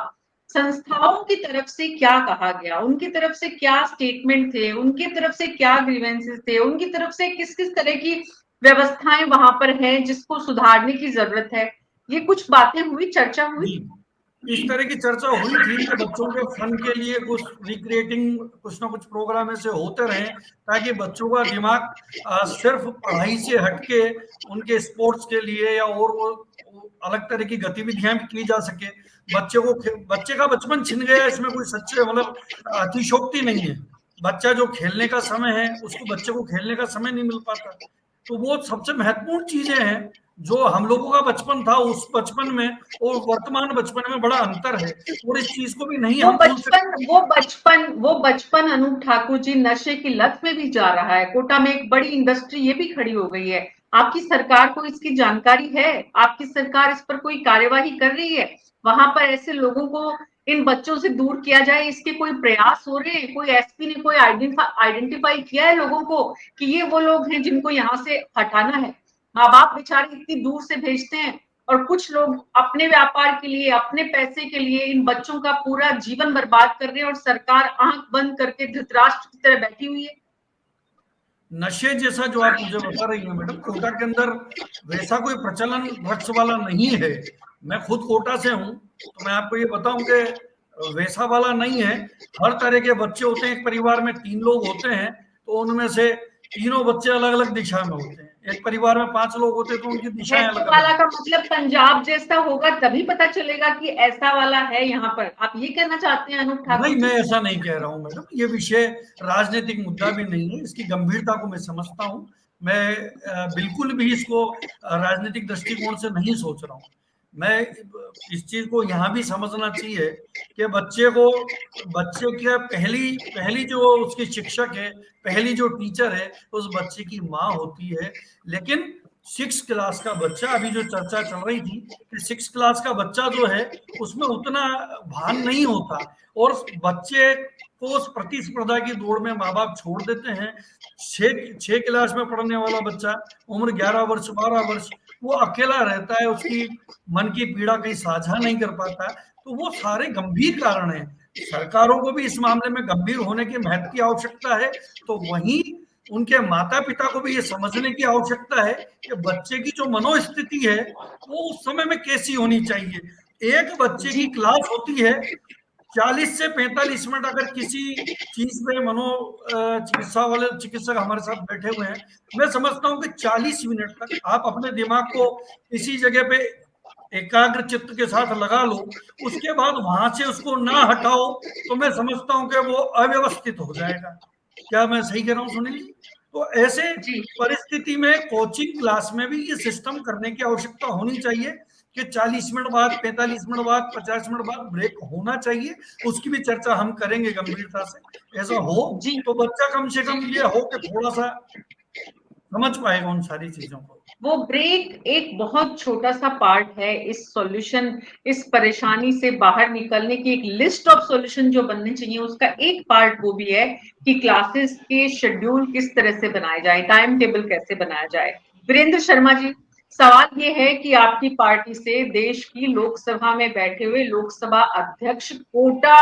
संस्थाओं की तरफ से क्या कहा गया, उनकी तरफ से क्या स्टेटमेंट थे, उनकी तरफ से क्या ग्रीवेंसेस थे, उनकी तरफ से किस किस तरह की व्यवस्थाएं वहां पर हैं जिसको सुधारने की जरूरत है, ये कुछ बातें हुई, चर्चा हुई?
जी, इस तरह की चर्चा हुई थी कि बच्चों के फन के लिए कुछ रिक्रिएटिंग कुछ ना कुछ प्रोग्राम ऐसे होते रहे ताकि बच्चों का दिमाग सिर्फ पढ़ाई से हटके उनके स्पोर्ट्स के लिए या और वो अलग तरह की गतिविधियां भी की जा सके। बच्चे का बचपन छिन गया, इसमें कोई सच्चे मतलब अतिशोक्ति नहीं है। बच्चा जो खेलने का समय है उसको बच्चे को खेलने का समय नहीं मिल पाता, तो वो सबसे महत्वपूर्ण चीजें हैं। जो हम लोगों का बचपन था उस बचपन में और वर्तमान बचपन में बड़ा अंतर है, और इस चीज को भी नहीं
वो
हम भूल सकते।
बचपन वो बचपन अनूप ठाकुर जी नशे की लत में भी जा रहा है। कोटा में एक बड़ी इंडस्ट्री ये भी खड़ी हो गई है। आपकी सरकार को इसकी जानकारी है? आपकी सरकार इस पर कोई कार्यवाही कर रही है? वहां पर ऐसे लोगों को, इन बच्चों से दूर किया जाए, इसके कोई प्रयास हो रहे हैं? कोई एसपी ने कोई आइडेंटिफाई किया है लोगों को कि ये वो लोग हैं जिनको यहाँ से हटाना है? माँ बाप बेचारे इतनी दूर से भेजते हैं और कुछ लोग अपने व्यापार के लिए, अपने पैसे के लिए इन बच्चों का पूरा जीवन बर्बाद कर रहे हैं, और सरकार आंख बंद करके धृतराष्ट्र की तरह बैठी हुई है।
नशे जैसा जो आप मुझे बता रही हैं मैडम, कोटा के अंदर वैसा कोई प्रचलन ड्रग्स वाला नहीं है। मैं खुद कोटा से हूँ, तो मैं आपको ये बताऊं कि वैसा वाला नहीं है। हर तरह के बच्चे होते हैं, एक परिवार में 3 लोग होते हैं तो उनमें से तीनों बच्चे अलग अलग दिशा में होते हैं। एक परिवार में 5 लोग होते हैं तो उनकी दिशाएं
ऐसा
अलग
वाला
अलग।
का मतलब पंजाब जैसा होगा तभी पता चलेगा कि ऐसा वाला है यहाँ पर, आप ये कहना चाहते हैं अनूप ठाकुर
नहीं,
जी?
मैं ऐसा नहीं कह रहा हूं मैडम, ये विषय राजनीतिक मुद्दा भी नहीं है, इसकी गंभीरता को मैं समझता हूं। मैं बिल्कुल भी इसको राजनीतिक दृष्टिकोण से नहीं सोच रहा हूं। मैं इस चीज को यहाँ भी समझना चाहिए कि बच्चे की पहली पहली जो उसकी शिक्षक है, पहली जो टीचर है, उस बच्चे की माँ होती है। लेकिन 6 क्लास का बच्चा, अभी जो चर्चा चल रही थी कि 6 क्लास का बच्चा जो है उसमें उतना भान नहीं होता, और बच्चे को उस प्रतिस्पर्धा की दौड़ में माँ बाप छोड़ देते हैं। 6 क्लास में पढ़ने वाला बच्चा, उम्र 11 वर्ष 12 वर्ष, वो अकेला रहता है, उसकी मन की पीड़ा कहीं साझा नहीं कर पाता। तो वो सारे गंभीर कारण हैं। सरकारों को भी इस मामले में गंभीर होने की महत्व की आवश्यकता है, तो वहीं उनके माता पिता को भी ये समझने की आवश्यकता है कि बच्चे की जो मनोस्थिति है वो उस समय में कैसी होनी चाहिए। एक बच्चे
जी
की क्लास होती है 40 से 45 मिनट, अगर किसी चीज पे मनो चिकित्सा वाले चिकित्सक हमारे साथ बैठे हुए हैं, मैं समझता हूँ कि 40 मिनट तक आप अपने दिमाग को इसी जगह पे एकाग्र चित्त के साथ लगा लो, उसके बाद वहां से उसको ना हटाओ, तो मैं समझता हूँ कि वो अव्यवस्थित हो जाएगा। क्या मैं सही कह रहा हूँ सुनील जी? तो ऐसे
जी
परिस्थिति में कोचिंग क्लास में भी ये सिस्टम करने की आवश्यकता होनी चाहिए कि 40 मिनट बाद, 45 मिनट बाद, 50 मिनट बाद ब्रेक होना चाहिए। उसकी भी चर्चा हम करेंगे गंभीरता से। ऐसा हो
जी।
तो बच्चा कम से कम ये हो कि थोड़ा सा समझ पाएगा उन सारी चीजों को।
वो ब्रेक एक बहुत छोटा सा पार्ट है इस सॉल्यूशन, इस परेशानी से बाहर निकलने की एक लिस्ट ऑफ सॉल्यूशन जो बनने चाहिए, उसका एक पार्ट वो भी है कि क्लासेस के शेड्यूल किस तरह से बनाए जाए, टाइम टेबल कैसे बनाया जाए। वीरेंद्र शर्मा जी, सवाल ये है कि आपकी पार्टी से देश की लोकसभा में बैठे हुए लोकसभा अध्यक्ष कोटा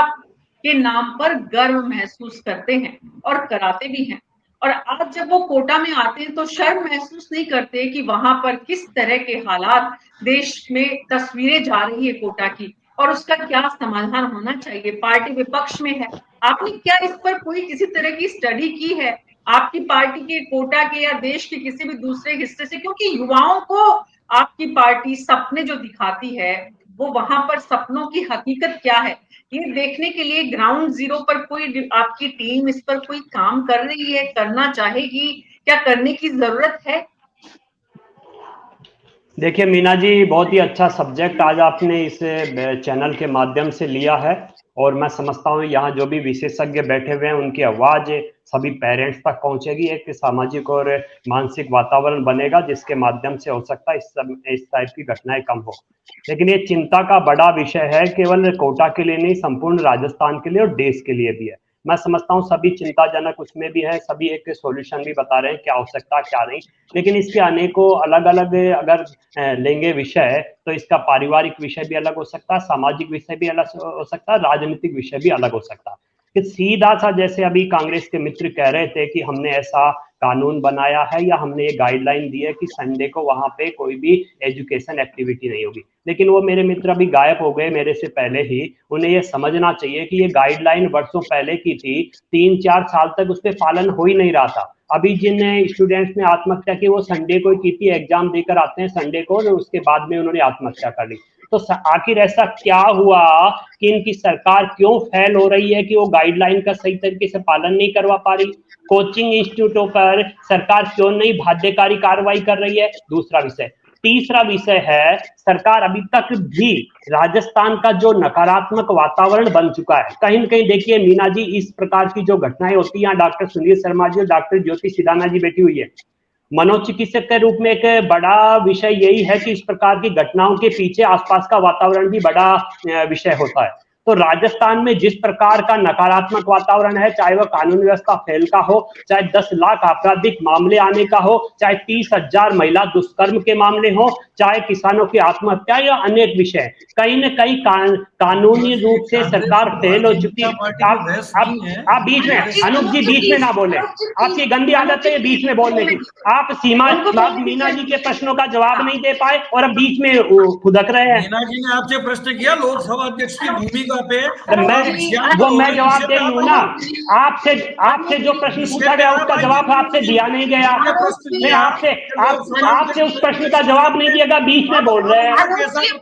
के नाम पर गर्व महसूस करते हैं और कराते भी हैं, और आज जब वो कोटा में आते हैं तो शर्म महसूस नहीं करते कि वहां पर किस तरह के हालात, देश में तस्वीरें जा रही है कोटा की, और उसका क्या समाधान होना चाहिए। पार्टी विपक्ष में है, आपने क्या इस पर कोई किसी तरह की स्टडी की है आपकी पार्टी के, कोटा के, या देश के किसी भी दूसरे हिस्से से? क्योंकि युवाओं को आपकी पार्टी सपने जो दिखाती है, वो वहां पर सपनों की हकीकत क्या है, ये देखने के लिए ग्राउंड जीरो पर कोई आपकी टीम इस पर कोई काम कर रही है, करना चाहेगी, क्या करने की जरूरत है?
देखिए मीना जी, बहुत ही अच्छा सब्जेक्ट आज आपने इस चैनल के माध्यम से लिया है, और मैं समझता हूँ यहाँ जो भी विशेषज्ञ बैठे हुए हैं उनकी आवाज सभी पेरेंट्स तक पहुंचेगी, एक सामाजिक और मानसिक वातावरण बनेगा जिसके माध्यम से हो सकता है इस टाइप की घटनाएं कम हो। लेकिन ये चिंता का बड़ा विषय है, केवल कोटा के लिए नहीं, संपूर्ण राजस्थान के लिए और देश के लिए भी है। मैं समझता हूँ सभी चिंताजनक उसमें भी है, सभी एक सॉल्यूशन भी बता रहे हैं क्या हो सकता है क्या नहीं, लेकिन इसके अनेकों अलग अलग अगर लेंगे विषय तो इसका पारिवारिक विषय भी अलग हो सकता है, सामाजिक विषय भी अलग हो सकता है, राजनीतिक विषय भी अलग हो सकता है। कि सीधा सा जैसे अभी कांग्रेस के मित्र कह रहे थे कि हमने ऐसा कानून बनाया है या हमने ये गाइडलाइन दी है कि संडे को वहां पे कोई भी एजुकेशन एक्टिविटी नहीं होगी, लेकिन वो मेरे मित्र अभी गायब हो गए मेरे से पहले ही। उन्हें ये समझना चाहिए कि ये गाइडलाइन वर्षों पहले की थी, 3-4 साल तक उस पर पालन हो ही नहीं रहा था। अभी जिन स्टूडेंट्स ने आत्महत्या की वो संडे को की थी, एग्जाम देकर आते हैं संडे को, और उसके बाद में उन्होंने आत्महत्या कर ली। तो आखिर ऐसा क्या हुआ कि इनकी सरकार क्यों फेल हो रही है कि वो गाइडलाइन का सही तरीके से पालन नहीं करवा पा रही? कोचिंग इंस्टीट्यूटों पर सरकार क्यों नहीं बाध्यकारी कार्रवाई कर रही है? दूसरा विषय। तीसरा विषय है, सरकार अभी तक भी राजस्थान का जो नकारात्मक वातावरण बन चुका है, कहीं न कहीं देखिए मीना जी, इस प्रकार की जो घटनाएं होती हैं, डॉक्टर सुनील शर्मा जी और डॉक्टर ज्योति सिडाना जी बैठी हुई है, मनोचिकित्सक के रूप में एक बड़ा विषय यही है कि इस प्रकार की घटनाओं के पीछे आसपास का वातावरण भी बड़ा विषय होता है। तो राजस्थान में जिस प्रकार का नकारात्मक वातावरण है, चाहे वह कानून व्यवस्था फेल का हो, चाहे 10 लाख आपराधिक मामले आने का हो, चाहे 30,000 महिला दुष्कर्म के मामले हो, चाहे किसानों की आत्महत्या या अनेक विषय, कहीं न कहीं कानूनी रूप से सरकार फेल हो चुकी है। आप बीच में, अनूप जी बीच में ना बोले, आपकी गंदी आदत है बीच में बोलने की। आप सीमा मीना जी के प्रश्नों का जवाब नहीं दे पाए और अब बीच में खुदक रहे हैं।
मीना जी ने आपसे प्रश्न किया लोकसभा अध्यक्ष की भूमिका पे,
मैं जवाब दे रही हूँ ना, आपसे जो प्रश्न पूछा गया उसका जवाब आपसे दिया नहीं गया। नहीं, आपसे उस प्रश्न का जवाब नहीं दिया गया, बीच में बोल रहे हैं।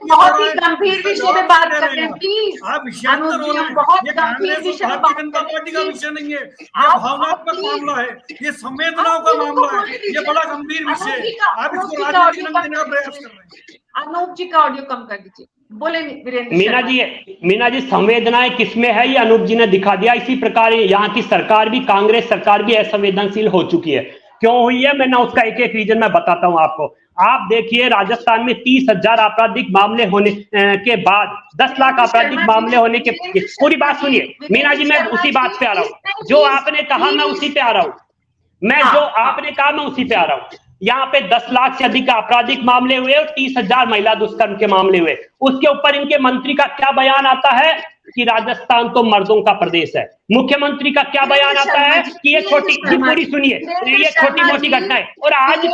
बहुत ही गंभीर विषय पे बात कर रहे हैं, प्लीज।
आप विषयांतर हो रहे हैं,
बहुत
ये
गंभीर
कांग्रेस
विषय
और भारतीय जनता पार्टी का विषय नहीं है, ये भावनात्मक मामला है, ये संवेदनाओं का मामला है, ये बड़ा गंभीर विषय है। आप इसको राजनीतिक रंग देने का प्रयास कर रहे हैं।
अनूप जी का ऑडियो कम कर दीजिए, बोले वीरेंद्र।
मीना जी संवेदनाएं किसमें है ये अनूप जी ने दिखा दिया। इसी प्रकार यहाँ की सरकार भी, कांग्रेस सरकार भी असंवेदनशील हो चुकी है। क्यों हुई है, मैं ना उसका एक एक रीजन मैं बताता हूं आपको। आप देखिए राजस्थान में 30,000 आपराधिक मामले होने के बाद 10 लाख आपराधिक मामले होने के, पूरी बात सुनिए मीना जी, मैं उसी बात पे आ रहा हूँ, जो आपने कहा मैं उसी पे आ रहा हूँ, मैं जो आपने कहा मैं उसी पे आ रहा हूँ। यहाँ पे 10 लाख से अधिक आपराधिक मामले हुए और 30,000 महिला दुष्कर्म के मामले हुए। उसके ऊपर इनके मंत्री का क्या बयान आता है कि राजस्थान तो मर्दों का प्रदेश है। मुख्यमंत्री का क्या बयान आता है कि ये छोटी, पूरी सुनिए, ये छोटी मोटी घटना है। और आज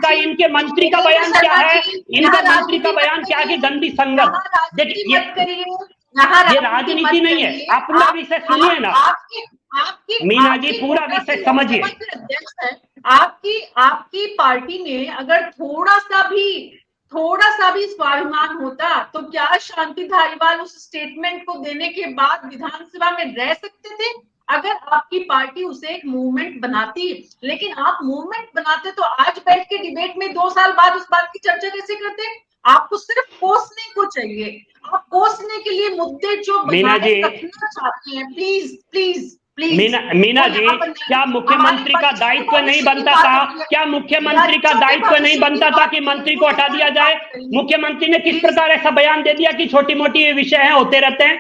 का इनके मंत्री का बयान क्या है? इनके मंत्री का बयान क्या है कि गंदी संगत। देखिए ये राजनीति नहीं है, आप पूरा विषय सुनिए ना मीना जी, पूरा विषय समझिए।
आपकी पार्टी ने अगर थोड़ा सा भी स्वाभिमान होता तो क्या शांति धारीवाल उस स्टेटमेंट को देने के बाद विधानसभा में रह सकते थे? अगर आपकी पार्टी उसे एक मूवमेंट बनाती, लेकिन आप मूवमेंट बनाते तो आज बैठ के डिबेट में 2 साल बाद उस बात की चर्चा कैसे करते? आपको सिर्फ कोसने को चाहिए, आप कोसने के लिए मुद्दे जो
मीना जी
रखना चाहते हैं, प्लीज
मीना जी, क्या मुख्यमंत्री का दायित्व नहीं बनता था? क्या मुख्यमंत्री का दायित्व नहीं बनता था कि मंत्री को हटा दिया जाए? मुख्यमंत्री ने किस प्रकार ऐसा बयान दे दिया कि छोटी मोटी विषय हैं, होते रहते हैं?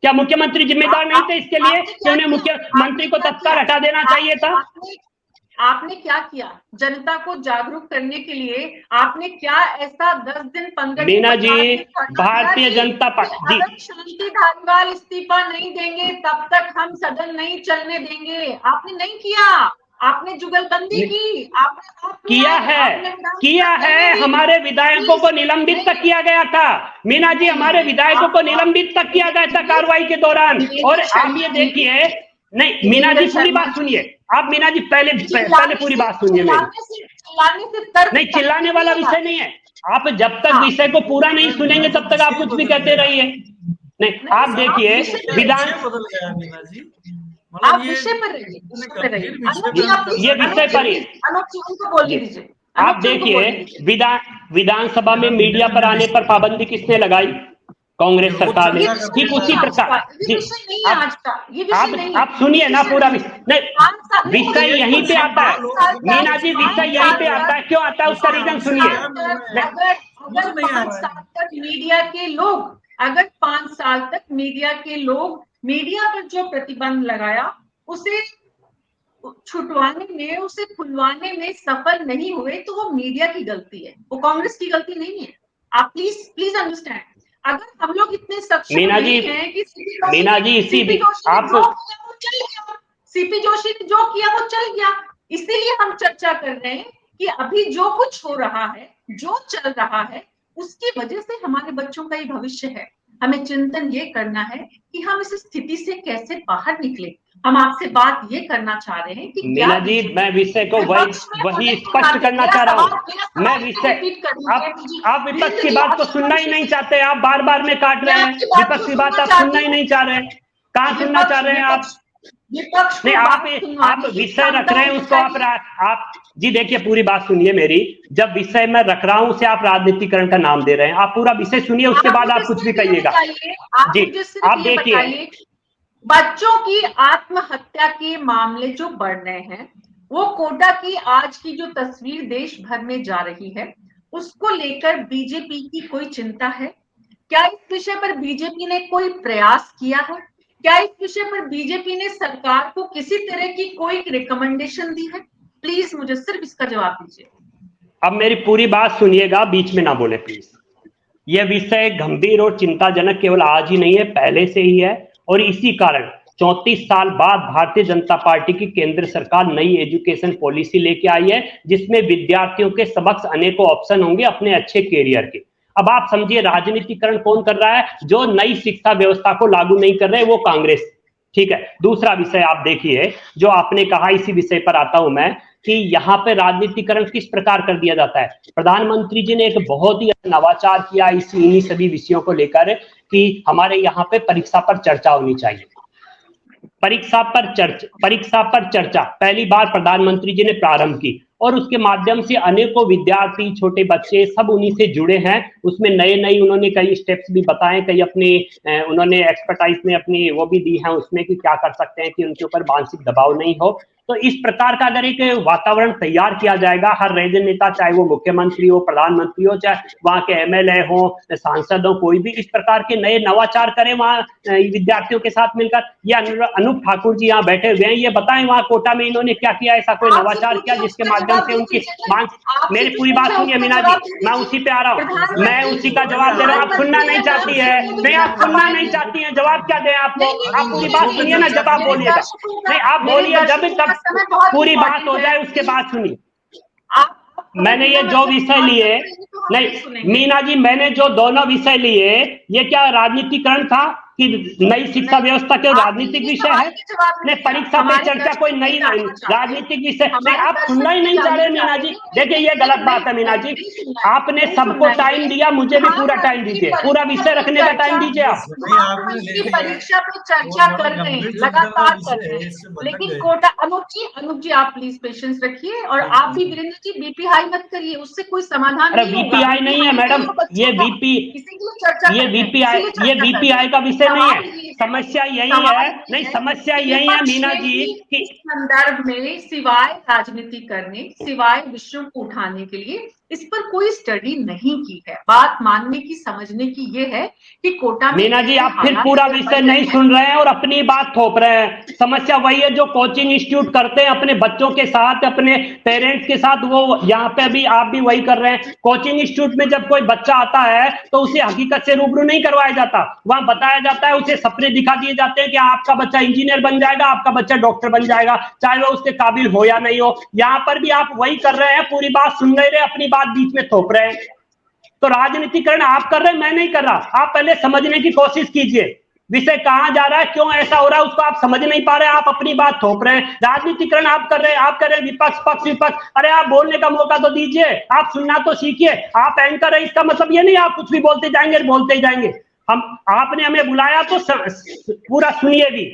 क्या मुख्यमंत्री जिम्मेदार नहीं थे इसके लिए कि उन्हें मुख्यमंत्री को तत्काल हटा देना चाहिए था?
आपने क्या किया जनता को जागरूक करने के लिए? आपने क्या ऐसा 10 दिन 15 दिन
मीना जी, भारतीय जनता पार्टी,
शांति धारीवाल इस्तीफा नहीं देंगे तब तक हम सदन नहीं चलने देंगे। आपने नहीं किया, आपने जुगलबंदी की,
किया है। हमारे विधायकों को निलंबित तक किया गया था मीना जी, हमारे विधायकों को निलंबित तक किया गया था कार्रवाई के दौरान। और आप ये देखिए, नहीं मीना जी पूरी बात सुनिए, आप मीना जी पहले पूरी बात सुनिए मेरी। नहीं, चिल्लाने वाला विषय नहीं है। आप जब तक विषय को पूरा नहीं सुनेंगे तब तक आप कुछ भी कहते रहिए। नहीं, आप देखिए विधान,
आप विषय पर रहिए,
ये विषय पर ही।
अनूप जी उनको बोलने दीजिए।
आप देखिए विधानसभा में मीडिया पर आने पर पाबंदी किसने लगाई? कांग्रेस सरकार ने। ठीक उसी प्रकार आप सुनिए ना पूरा विषय यहीं पे आता है मीना जी, विषय यहीं पे आता है। क्यों आता है उसका रीजन सुनिए।
अगर 5 साल तक मीडिया के लोग मीडिया पर जो प्रतिबंध लगाया उसे छुटवाने में, उसे खुलवाने में सफल नहीं हुए, तो वो मीडिया की गलती है, वो कांग्रेस की गलती नहीं है। आप प्लीज अंडरस्टैंड। अगर हम लोग इतने सक्षम नहीं हैं कि
मीना जी
सीपी जोशी ने जो किया वो चल गया, इसीलिए हम चर्चा कर रहे हैं कि अभी जो कुछ हो रहा है, जो चल रहा है, उसकी वजह से हमारे बच्चों का ही भविष्य है। हमें चिंतन ये करना है कि हम इस स्थिति से कैसे बाहर निकले। हम आपसे बात ये करना चाह रहे हैं कि
मीना जी, मैं विषय को वही स्पष्ट करना चाह रहा हूँ। मैं विषय आप विपक्ष की बात को सुनना ही नहीं चाहते, आप बार बार में काट रहे हैं। विपक्ष की बात आप सुनना ही नहीं चाह रहे हैं। कहाँ सुनना चाह रहे हैं आप? नहीं, आप विषय रख रहे हैं उसको आप जी देखिए, पूरी बात सुनिए मेरी। जब विषय मैं रख रहा हूं उसे आप राजनीतिकरण का नाम दे रहे हैं। आप पूरा विषय सुनिए, उसके बाद आप कुछ भी कहिएगा। जी आप देखिए,
बच्चों की आत्महत्या के मामले जो बढ़ रहे हैं, वो कोटा की आज की जो तस्वीर देश भर में जा रही है, उसको लेकर बीजेपी की कोई चिंता है क्या? इस विषय पर बीजेपी ने कोई प्रयास किया है क्या? इस विषय पर बीजेपी ने सरकार को किसी तरह की कोई रिकमेंडेशन दी है? प्लीज मुझे सिर्फ इसका जवाब दीजिए।
अब मेरी पूरी बात सुनिएगा, बीच में ना बोले प्लीज। यह विषय गंभीर और चिंताजनक केवल आज ही नहीं है, पहले से ही है। और इसी कारण 34 साल बाद भारतीय जनता पार्टी की केंद्र सरकार नई एजुकेशन पॉलिसी लेके आई है, जिसमें विद्यार्थियों के समक्ष अनेकों ऑप्शन होंगे अपने अच्छे कैरियर के। अब आप समझिए, राजनीतिकरण कौन कर रहा है? जो नई शिक्षा व्यवस्था को लागू नहीं कर रहे वो कांग्रेस। ठीक है, दूसरा विषय आप देखिए, जो आपने कहा, इसी विषय पर आता हूं मैं, कि यहाँ पे राजनीतिकरण किस प्रकार कर दिया जाता है। प्रधानमंत्री जी ने एक बहुत ही नवाचार किया इन्हीं सभी विषयों को लेकर कि हमारे यहाँ पे परीक्षा पर चर्चा होनी चाहिए। परीक्षा पर चर्चा पहली बार प्रधानमंत्री जी ने प्रारंभ की और उसके माध्यम से अनेकों विद्यार्थी, छोटे बच्चे सब उन्हीं से जुड़े हैं। उसमें नए उन्होंने कई स्टेप्स भी बताए, कई अपनी उन्होंने एक्सपर्टाइज में अपनी वो भी दी है उसमें कि क्या कर सकते हैं कि उनके ऊपर मानसिक दबाव नहीं हो। तो इस प्रकार का अगर एक वातावरण तैयार किया जाएगा, हर राजनेता, चाहे वो मुख्यमंत्री हो, प्रधानमंत्री हो, चाहे वहां के एमएलए हो, सांसद हो, कोई भी इस प्रकार के नए नवाचार करे वहां विद्यार्थियों के साथ मिलकर। ये अनूप ठाकुर जी यहाँ बैठे हुए हैं, ये बताएं वहां कोटा में इन्होंने क्या किया, ऐसा कोई नवाचार किया जिसके माध्यम से उनकी मेरी पूरी बात सुनिए मीना जी, मैं उसी पे आ रहा हूँ, मैं उसी का जवाब दे रहा हूँ। आप सुनना नहीं चाहती है, नहीं आप सुनना नहीं चाहती है, जवाब क्या दें आपको? आप पूरी बात सुनिए ना, जब आप बोलिएगा। नहीं आप बोलिए, जब तब पूरी बात हो जाए उसके बाद सुनिए। मैंने ये जो विषय लिए, नहीं मीना जी, मैंने जो दोनों विषय लिए, ये क्या राजनीतिकरण था कि नई शिक्षा व्यवस्था के राजनीतिक विषय है? नहीं, परीक्षा पे चर्चा कोई नई राजनीतिक विषय नहीं। आप सुनना ही नहीं चाह रहे मीना जी। देखिए ये गलत बात है मीना जी, आपने सबको टाइम दिया, मुझे भी पूरा टाइम दीजिए, पूरा विषय रखने का टाइम दीजिए। आप
परीक्षा पे चर्चा कर रहे हैं, लगातार कर रहे हैं, लेकिन कोटा अनूप जी आप प्लीज पेशेंस रखिए, और आप भी वीरेंद्र जी बीपी हाई मत करिए, उससे कोई समाधान नहीं होगा।
बीपी हाई नहीं है मैडम, ये बीपी हाई का विषय नहीं है। समस्या यही है, नहीं समस्या यही है मीना जी कि
संदर्भ में सिवाय राजनीति करने, सिवाय विषयों को उठाने के लिए इस पर कोई स्टडी नहीं की है। बात मानने की, समझने की ये है कि कोटा में
मीना जी आप फिर पूरा विषय नहीं सुन रहे हैं और अपनी बात थोप रहे हैं। समस्या वही है जो कोचिंग इंस्टीट्यूट करते हैं अपने बच्चों के साथ, अपने पेरेंट्स के साथ, वो यहाँ पे भी आप भी वही कर रहे हैं। कोचिंग इंस्टीट्यूट में जब कोई बच्चा आता है तो उसे हकीकत से रूबरू नहीं करवाया जाता, वहां बताया जाता है, उसे सपने दिखा दिए जाते हैं कि आपका बच्चा इंजीनियर बन जाएगा, आपका बच्चा डॉक्टर बन जाएगा, चाहे वो उसके काबिल हो या नहीं हो। यहाँ पर भी आप वही कर रहे हैं, पूरी बात सुन नहीं रहे, अपनी बात बीच में थोप रहे हैं। तो राजनीतिकरण आप कर रहे हैं, मैं नहीं कर रहा। आप पहले समझने की कोशिश कीजिए, विषय कहां जा रहा है, क्यों ऐसा हो रहा है, उसको आप समझ नहीं पा रहे, आप अपनी बात थोप रहे हैं। राजनीतिकरण आप कर रहे हैं, आप कर रहे हैं विपक्ष पक्ष विपक्ष। अरे आप बोलने का मौका तो दीजिए, आप सुनना तो सीखिए। आप एंकर है, इसका मतलब ये नहीं आप कुछ भी बोलते जाएंगे, बोलते ही जाएंगे। आपने हमें बुलाया तो पूरा सुनिए भी।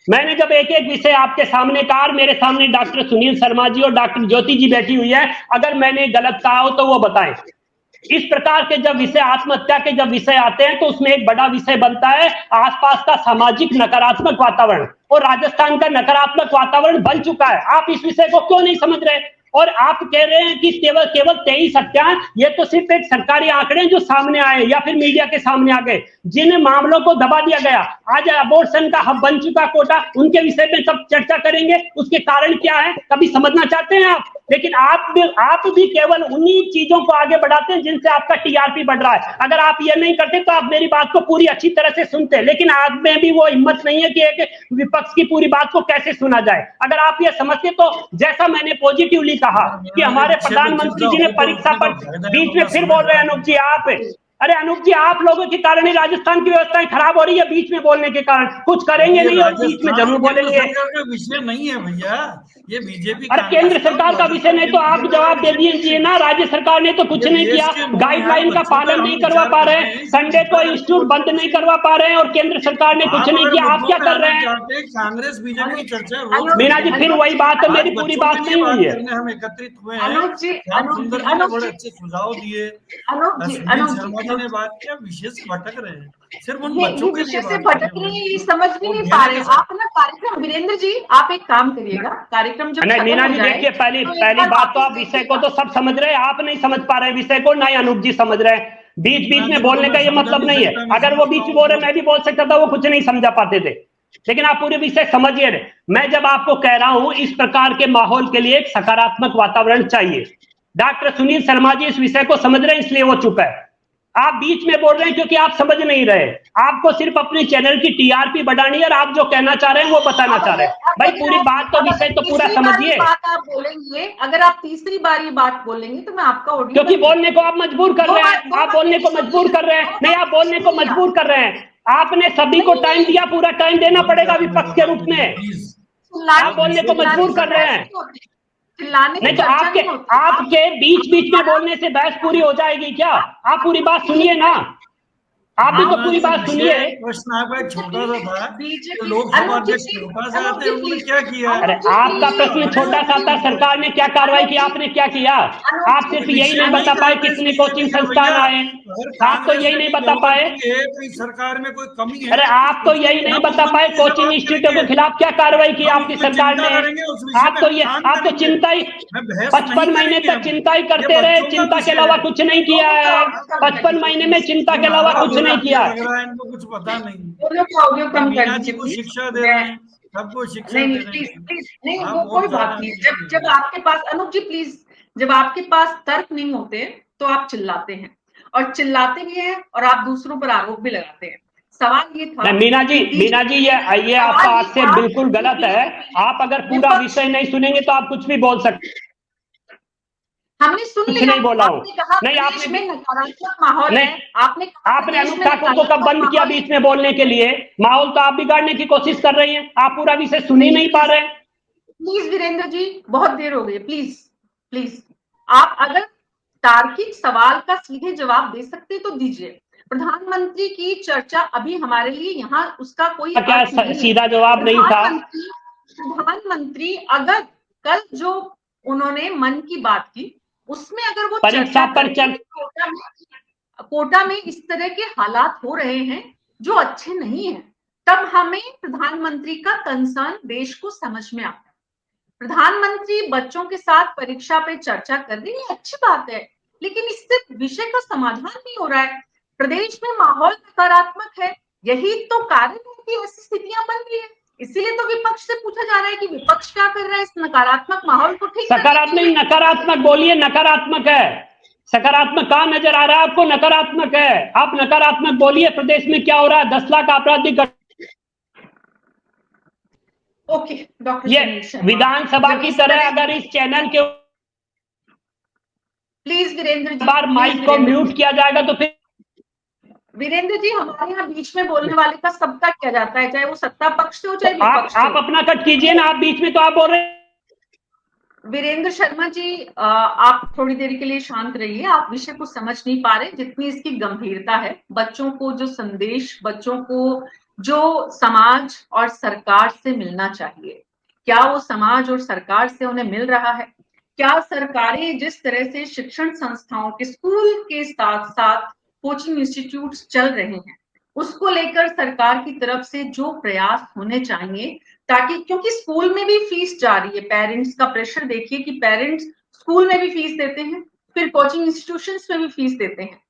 मैंने जब एक एक विषय आपके सामने कहा, मेरे सामने डॉक्टर सुनील शर्मा जी और डॉक्टर ज्योति जी बैठी हुई है, अगर मैंने गलत कहा हो तो वो बताएं। इस प्रकार के जब विषय, आत्महत्या के जब विषय आते हैं तो उसमें एक बड़ा विषय बनता है आसपास का सामाजिक नकारात्मक वातावरण, और राजस्थान का नकारात्मक वातावरण बन चुका है। आप इस विषय को क्यों नहीं समझ रहे? और आप कह रहे हैं कि केवल 23 हत्या, ये तो सिर्फ एक सरकारी आंकड़े जो सामने आए या फिर मीडिया के सामने आ गए, जिन मामलों को दबा दिया गया। आज अबॉर्शन का हब बन चुका कोटा, उनके विषय में सब चर्चा करेंगे, उसके कारण क्या है कभी समझना चाहते हैं आप? लेकिन आप भी केवल उन्हीं चीजों को आगे बढ़ाते हैं जिनसे आपका टीआरपी बढ़ रहा है। अगर आप ये नहीं करते तो आप मेरी बात को पूरी अच्छी तरह से सुनते, लेकिन आप में भी वो हिम्मत नहीं है कि एक विपक्ष की पूरी बात को कैसे सुना जाए। अगर आप ये समझते तो जैसा मैंने पॉजिटिवली कहा कि हमारे प्रधानमंत्री जी ने परीक्षा पर, बीच में फिर बोल रहे हैं अनूप जी आप, अरे अनूप जी आप लोगों के कारण ही राजस्थान की व्यवस्थाएं खराब हो रही है, बीच में बोलने के कारण। कुछ करेंगे नहीं और बीच में जरूर बोलेंगे।
विषय नहीं है भैया, ये बीजेपी।
अरे केंद्र सरकार का विषय नहीं तो आप जवाब दे दीजिए ना। राज्य सरकार ने तो कुछ नहीं किया, गाइडलाइन का पालन नहीं करवा पा रहे हैं, संडे को इंस्टीट्यूट बंद नहीं करवा पा रहे हैं, और केंद्र सरकार ने कुछ नहीं किया। आप क्या कर रहे हैं?
कांग्रेस बीजेपी की चर्चा
मीना जी फिर वही बात है, मेरी पूरी बात नहीं हुई है।
हम एकत्रित हुए हैं, सुंदर जी ने बड़े अच्छे सुझाव दिए, शर्मा जी ने बात किया, विषय से भटक रहे हैं, सिर्फ उन बच्चों के
विषय से भटक रही, समझ भी नहीं पा रहे आप ना कार्यक्रम। वीरेंद्र जी आप एक काम करिएगा, कार्यक्रम जब
नहीं मीना जी देखिए, पहली बात तो आप विषय को तो सब समझ रहे हैं, आप नहीं समझ पा रहे विषय को, ना ही अनूप जी समझ रहे हैं। बीच बीच में बोलने का ये मतलब नहीं है। अगर वो बीच में बोल रहे मैं भी बोल सकता था, वो कुछ नहीं समझा पाते थे, लेकिन आप पूरे विषय समझिए। मैं जब आपको कह रहा हूं इस प्रकार के माहौल के लिए एक सकारात्मक वातावरण चाहिए। डॉक्टर सुनील शर्मा जी इस विषय को समझ रहे हैं, इसलिए वो चुप है। आप बीच में बोल रहे हैं क्योंकि आप समझ नहीं रहे। आपको सिर्फ अपने चैनल की टीआरपी बढ़ानी है और आप जो कहना चाह रहे हैं वो बताना चाह रहे हैं। भाई पूरी बात तो विषय तो पूरा समझिए।
बात आप बोलेंगे, अगर आप तीसरी बार ये बात बोलेंगे तो मैं आपका ऑडियो,
क्योंकि बोलने को आप मजबूर कर रहे हैं, आप बोलने को मजबूर कर रहे हैं। नहीं, आप बोलने को मजबूर कर रहे हैं। आपने सभी को टाइम दिया, पूरा टाइम देना पड़ेगा विपक्ष के रूप में। आप बोलने को मजबूर कर रहे हैं। नहीं तो आपके बीच बीच में बोलने से बहस पूरी हो जाएगी क्या? आप पूरी बात सुनिए ना, आप भी तो पूरी बात सुनिए।
प्रश्न आपका छोटा सा था, लोकसभा अध्यक्ष छोटा सा आते हैं, उन्होंने क्या किया?
अरे आपका प्रश्न छोटा सा था, सरकार ने क्या कार्रवाई की, आपने क्या किया? आप सिर्फ यही नहीं बता पाए कितने कोचिंग संस्थान आए, आप तो यही नहीं बता पाए।
सरकार में कोई कमी है?
अरे आप तो यही नहीं बता पाए कोचिंग इंस्टीट्यूट के खिलाफ क्या कार्रवाई की आपकी सरकार ने। आप तो चिंता ही 55 महीने तक चिंता ही करते रहे, चिंता के अलावा कुछ नहीं किया है। 55 महीने में चिंता के अलावा कुछ नहीं किया।
इनको कुछ पता नहीं,
ऑडियो कम कर दीजिए
को शिक्षा दे रहे हैं, सबको शिक्षा दे रहे हैं।
प्लीज नहीं, वो कोई बात नहीं। जब आपके पास, अनूप जी प्लीज, जब आपके पास तर्क नहीं होते तो आप चिल्लाते हैं, और चिल्लाते भी हैं और आप दूसरों पर आरोप भी लगाते हैं। सवाल ये था
मीना जी ये आपका आशय बिल्कुल गलत है। आप अगर पूरा विषय नहीं सुनेंगे तो आप कुछ भी बोल सकते।
हमने सुन लिया,
नहीं बोला हूँ।
नहीं, आपने नकारात्मक माहौल है,
आपने अनूप ठाकुर को कब बंद किया बीच में बोलने के लिए? माहौल तो आप बिगाड़ने की कोशिश कर रही हैं, आप पूरा विषय सुन ही नहीं पा रहे।
प्लीज वीरेंद्र जी, बहुत देर हो गई, प्लीज आप अगर तार्किक सवाल का सीधे जवाब दे सकते तो दीजिए। प्रधानमंत्री की चर्चा अभी हमारे लिए यहाँ उसका कोई
क्या सीधा जवाब नहीं था?
प्रधानमंत्री अगर कल जो उन्होंने मन की बात की, उसमें अगर वो
परीक्षा पर
कोटा में इस तरह के हालात हो रहे हैं जो अच्छे नहीं है, तब हमें प्रधानमंत्री का कंसर्न देश को समझ में आता है। प्रधानमंत्री बच्चों के साथ परीक्षा पे चर्चा कर रही है, अच्छी बात है, लेकिन इससे विषय का समाधान नहीं हो रहा है। प्रदेश में माहौल नकारात्मक है, यही तो कारण है कि ऐसी स्थितियां बन रही है। इसीलिए तो विपक्ष से पूछा जा रहा है कि विपक्ष क्या कर रहा है इस नकारात्मक माहौल को ठीक।
सकारात्मक नकारात्मक बोलिए, नकारात्मक है, सकारात्मक कहाँ नजर आ रहा है आपको? नकारात्मक है, आप नकारात्मक बोलिए। प्रदेश में क्या हो रहा है? 10 लाख आपराधिक।
ओके डॉक्टर,
ये विधानसभा की तरह अगर इस चैनल के
प्लीज वीरेंद्र जी
बार माइक को म्यूट किया जाएगा तो फिर
वीरेंद्र जी, हमारे यहाँ बीच में बोलने वाले का सबका किया जाता है, चाहे वो सत्ता पक्ष से हो चाहे विपक्ष से।
आप अपना कट कीजिए ना, आप बीच में तो आप बोल रहे हैं।
वीरेंद्र शर्मा जी, आप थोड़ी देर के लिए शांत रहिए, आप विषय को समझ नहीं पा रहे जितनी इसकी गंभीरता है। बच्चों को जो संदेश, बच्चों को जो समाज और सरकार से मिलना चाहिए, क्या वो समाज और सरकार से उन्हें मिल रहा है? क्या सरकारें जिस तरह से शिक्षण संस्थाओं के स्कूल के साथ साथ कोचिंग इंस्टीट्यूट्स चल रहे हैं, उसको लेकर सरकार की तरफ से जो प्रयास होने चाहिए, ताकि, क्योंकि स्कूल में भी फीस जा रही है, पेरेंट्स का प्रेशर देखिए कि पेरेंट्स स्कूल में भी फीस देते हैं, फिर कोचिंग इंस्टीट्यूशंस में भी फीस देते हैं।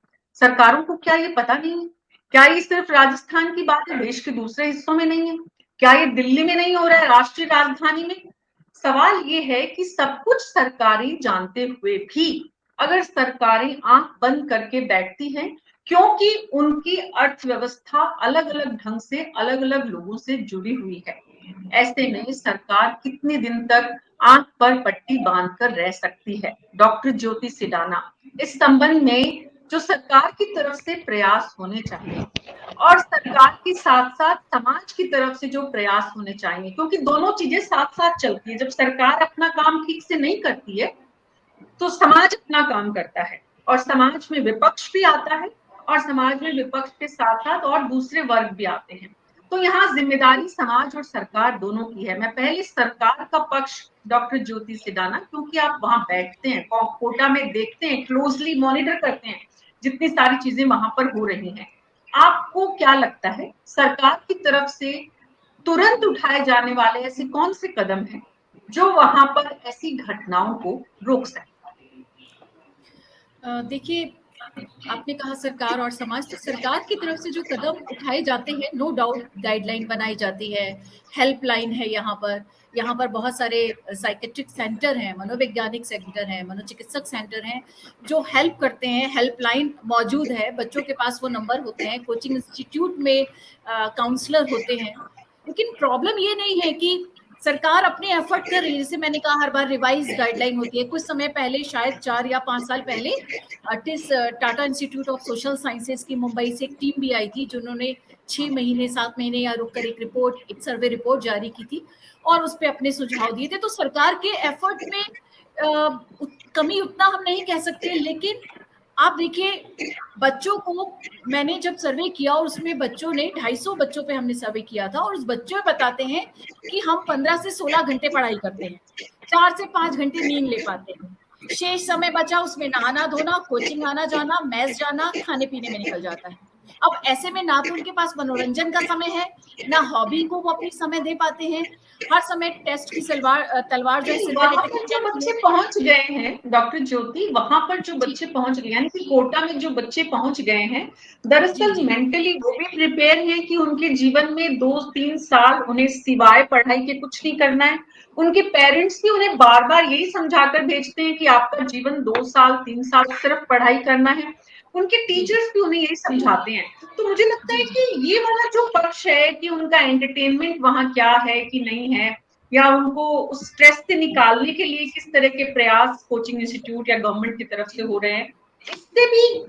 सरकारों को क्या ये पता नहीं है? क्या ये सिर्फ राजस्थान की बात है, देश के दूसरे हिस्सों में नहीं है? क्या ये दिल्ली में नहीं हो रहा है, राष्ट्रीय राजधानी में? सवाल ये है कि सब कुछ सरकारें जानते हुए भी अगर सरकारें आंख बंद करके बैठती हैं, क्योंकि उनकी अर्थव्यवस्था अलग अलग ढंग से अलग अलग लोगों से जुड़ी हुई है, ऐसे में सरकार कितने दिन तक आंख पर पट्टी बांधकर रह सकती है? डॉक्टर ज्योति सिडाना, इस संबंध में जो सरकार की तरफ से प्रयास होने चाहिए और सरकार के साथ साथ समाज की तरफ से जो प्रयास होने चाहिए, क्योंकि दोनों चीजें साथ साथ चलती है। जब सरकार अपना काम ठीक से नहीं करती है तो समाज अपना काम करता है, और समाज में विपक्ष भी आता है, और समाज में विपक्ष के साथ साथ और दूसरे वर्ग भी आते हैं। तो यहाँ जिम्मेदारी समाज और सरकार दोनों की है। मैं पहले सरकार का पक्ष, डॉक्टर ज्योति सिडाना, क्योंकि आप वहां बैठते हैं, कोटा में देखते हैं, क्लोजली मॉनिटर करते हैं जितनी सारी चीजें वहां पर हो रही हैं, आपको क्या लगता है सरकार की तरफ से तुरंत उठाए जाने वाले ऐसे कौन से कदम हैं जो वहां पर ऐसी घटनाओं को रोक सकते?
देखिए, आपने कहा सरकार और समाज, तो सरकार की तरफ से जो कदम उठाए जाते हैं, नो डाउट गाइडलाइन बनाई जाती है, हेल्पलाइन है यहाँ पर बहुत सारे साइकेट्रिक सेंटर हैं, मनोवैज्ञानिक सेंटर हैं, मनोचिकित्सक सेंटर हैं जो हेल्प करते हैं, हेल्पलाइन मौजूद है, बच्चों के पास वो नंबर होते हैं, कोचिंग इंस्टीट्यूट में काउंसलर होते हैं। लेकिन प्रॉब्लम ये नहीं है कि सरकार अपने एफर्ट कर रही है, जैसे मैंने कहा हर बार रिवाइज गाइडलाइन होती है। कुछ समय पहले, शायद 4 या 5 साल पहले, Tata institute of social sciences की मुंबई से एक टीम भी आई थी जिन्होंने 6 महीने 7 महीने या रुककर एक सर्वे रिपोर्ट जारी की थी और उस पर अपने सुझाव दिए थे। तो सरकार के एफर्ट में कमी उतना हम नहीं कह सकते, लेकिन आप देखिए बच्चों को, मैंने जब सर्वे किया और उसमें बच्चों ने 250 बच्चों पे हमने सर्वे किया था, और उस बच्चों बताते हैं कि हम 15 से 16 घंटे पढ़ाई करते हैं, 4 से 5 घंटे नींद ले पाते हैं, शेष समय बचा उसमें नहाना धोना, कोचिंग आना जाना, मैस जाना, खाने पीने में निकल जाता है। अब ऐसे में ना तो उनके पास मनोरंजन का समय है, ना हॉबी को वो अपनी समय दे पाते हैं, हर समय टेस्ट की तलवार जो है,
वहां पर जो बच्चे पहुंच गए हैं डॉक्टर ज्योति, वहां पर जो बच्चे पहुंच गए, यानी कि कोटा में जो बच्चे पहुंच गए हैं, दरअसल मेंटली वो भी प्रिपेयर हैं कि उनके जीवन में 2-3 साल उन्हें सिवाय पढ़ाई के कुछ नहीं करना है। उनके पेरेंट्स भी उन्हें बार बार यही समझाकर भेजते हैं कि आपका जीवन 2 साल 3 साल सिर्फ पढ़ाई करना है। उनके टीचर्स भी उन्हें यही समझाते हैं। तो मुझे लगता है कि ये वाला जो पक्ष है कि उनका एंटरटेनमेंट वहां क्या है कि नहीं है, या उनको उस स्ट्रेस से निकालने के लिए किस तरह के प्रयास कोचिंग इंस्टीट्यूट या गवर्नमेंट की तरफ से हो रहे हैं,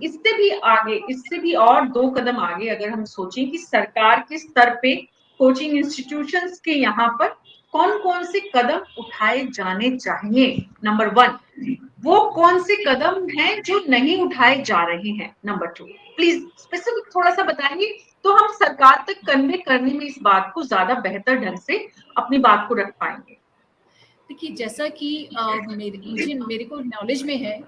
इससे भी और 2 कदम आगे अगर हम सोचें कि सरकार के स्तर पे कोचिंग इंस्टीट्यूशंस के यहाँ पर कौन कौन से कदम उठाए जाने चाहिए। नंबर 1, वो कौन से कदम हैं जो नहीं उठाए जा रहे हैं। नंबर 2, प्लीज स्पेसिफिक थोड़ा सा बताएंगे तो हम सरकार तक कन्वे करने में इस बात को ज्यादा बेहतर ढंग से अपनी बात को रख पाएंगे।
देखिए, जैसा कि मेरे को नॉलेज में है,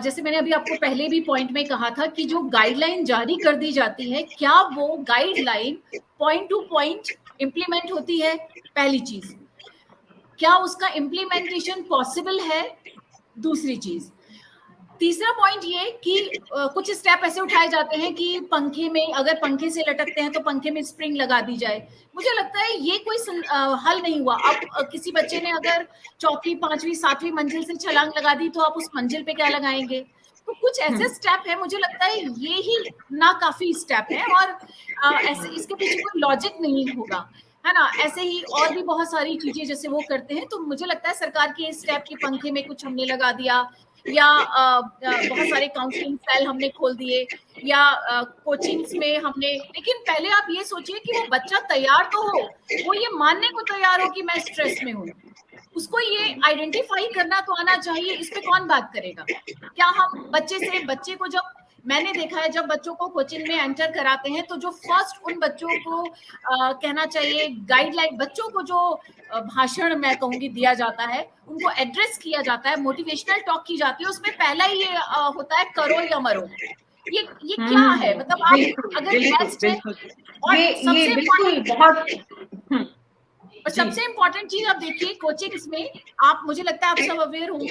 जैसे मैंने अभी आपको पहले भी पॉइंट में कहा था कि जो गाइडलाइन जारी कर दी जाती है, क्या वो guideline point two point implement होती है? पहली चीज, क्या उसका इम्प्लीमेंटेशन पॉसिबल है? दूसरी चीज। तीसरा पॉइंट ये कि कुछ स्टेप ऐसे उठाए जाते हैं कि पंखे में, अगर पंखे से लटकते हैं तो पंखे में स्प्रिंग लगा दी जाए। मुझे लगता है ये कोई हल नहीं हुआ। अब किसी बच्चे ने अगर 4वीं 5वीं 7वीं मंजिल से छलांग लगा दी तो आप उस मंजिल पे क्या लगाएंगे? तो कुछ ऐसे स्टेप है, मुझे लगता है ये ही ना काफी स्टेप है, और ऐसे इसके पीछे कोई लॉजिक नहीं होगा, है ना। ऐसे ही और भी बहुत सारी चीजें जैसे वो करते हैं, तो मुझे लगता है सरकार के स्टेप के पंखे में कुछ हमने लगा दिया, या बहुत सारे काउंसलिंग सेल हमने खोल दिए, या कोचिंग्स में हमने, लेकिन पहले आप ये सोचिए कि वो बच्चा तैयार तो हो, वो ये मानने को तैयार हो कि मैं स्ट्रेस में हूँ, उसको ये आइडेंटिफाई करना तो आना चाहिए। इस पे कौन बात करेगा? क्या हम बच्चे को जब मैंने देखा है जब बच्चों को कोचिंग में एंटर कराते हैं तो जो फर्स्ट उन बच्चों को कहना चाहिए गाइडलाइन, बच्चों को जो भाषण मैं कहूंगी दिया जाता है, उनको एड्रेस किया जाता है, मोटिवेशनल टॉक की जाती है, उसमें पहला ही ये होता है करो या मरो। ये क्या है? मतलब आप अगर बेस्ट है और
ये बिल्कुल बहुत
और सबसे इम्पोर्टेंट चीज आप देखिए कोचिंग्स में, आप मुझे लगता है आप सब अवेयर होंगे,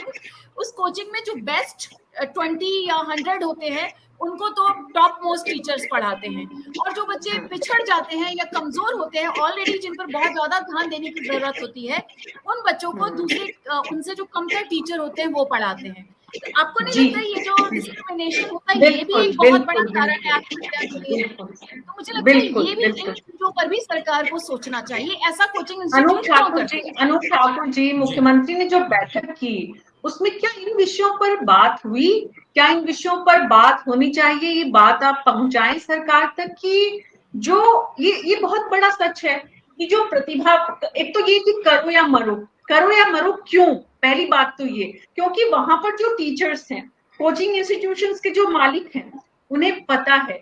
उस कोचिंग में जो बेस्ट 20 या 100 होते हैं उनको तो टॉप मोस्ट टीचर्स पढ़ाते हैं, और जो बच्चे पिछड़ जाते हैं या कमजोर होते हैं ऑलरेडी, जिन पर बहुत ज्यादा ध्यान देने की जरूरत होती है, उन बच्चों को दूसरे उनसे जो कमतर टीचर होते हैं वो पढ़ाते हैं। तो आपको नहीं लगता ये जो डिस्क्रिमिनेशन होता है ये भी एक बहुत बड़ा कारण है आत्महत्या के लिए? तो मुझे लगता है ये भी इन चीजों पर भी सरकार को सोचना चाहिए। ऐसा कोचिंग
अनूप ठाकुर जी, मुख्यमंत्री ने जो बैठक की उसमें क्या इन विषयों पर बात हुई? क्या इन विषयों पर बात होनी चाहिए? ये बात आप पहुंचाएं सरकार तक कि जो ये बहुत बड़ा सच है कि जो प्रतिभा, एक तो ये कि करो या मरो क्यों? पहली बात तो ये, क्योंकि वहां पर जो टीचर्स हैं, कोचिंग इंस्टीट्यूशंस के जो मालिक हैं, उन्हें पता है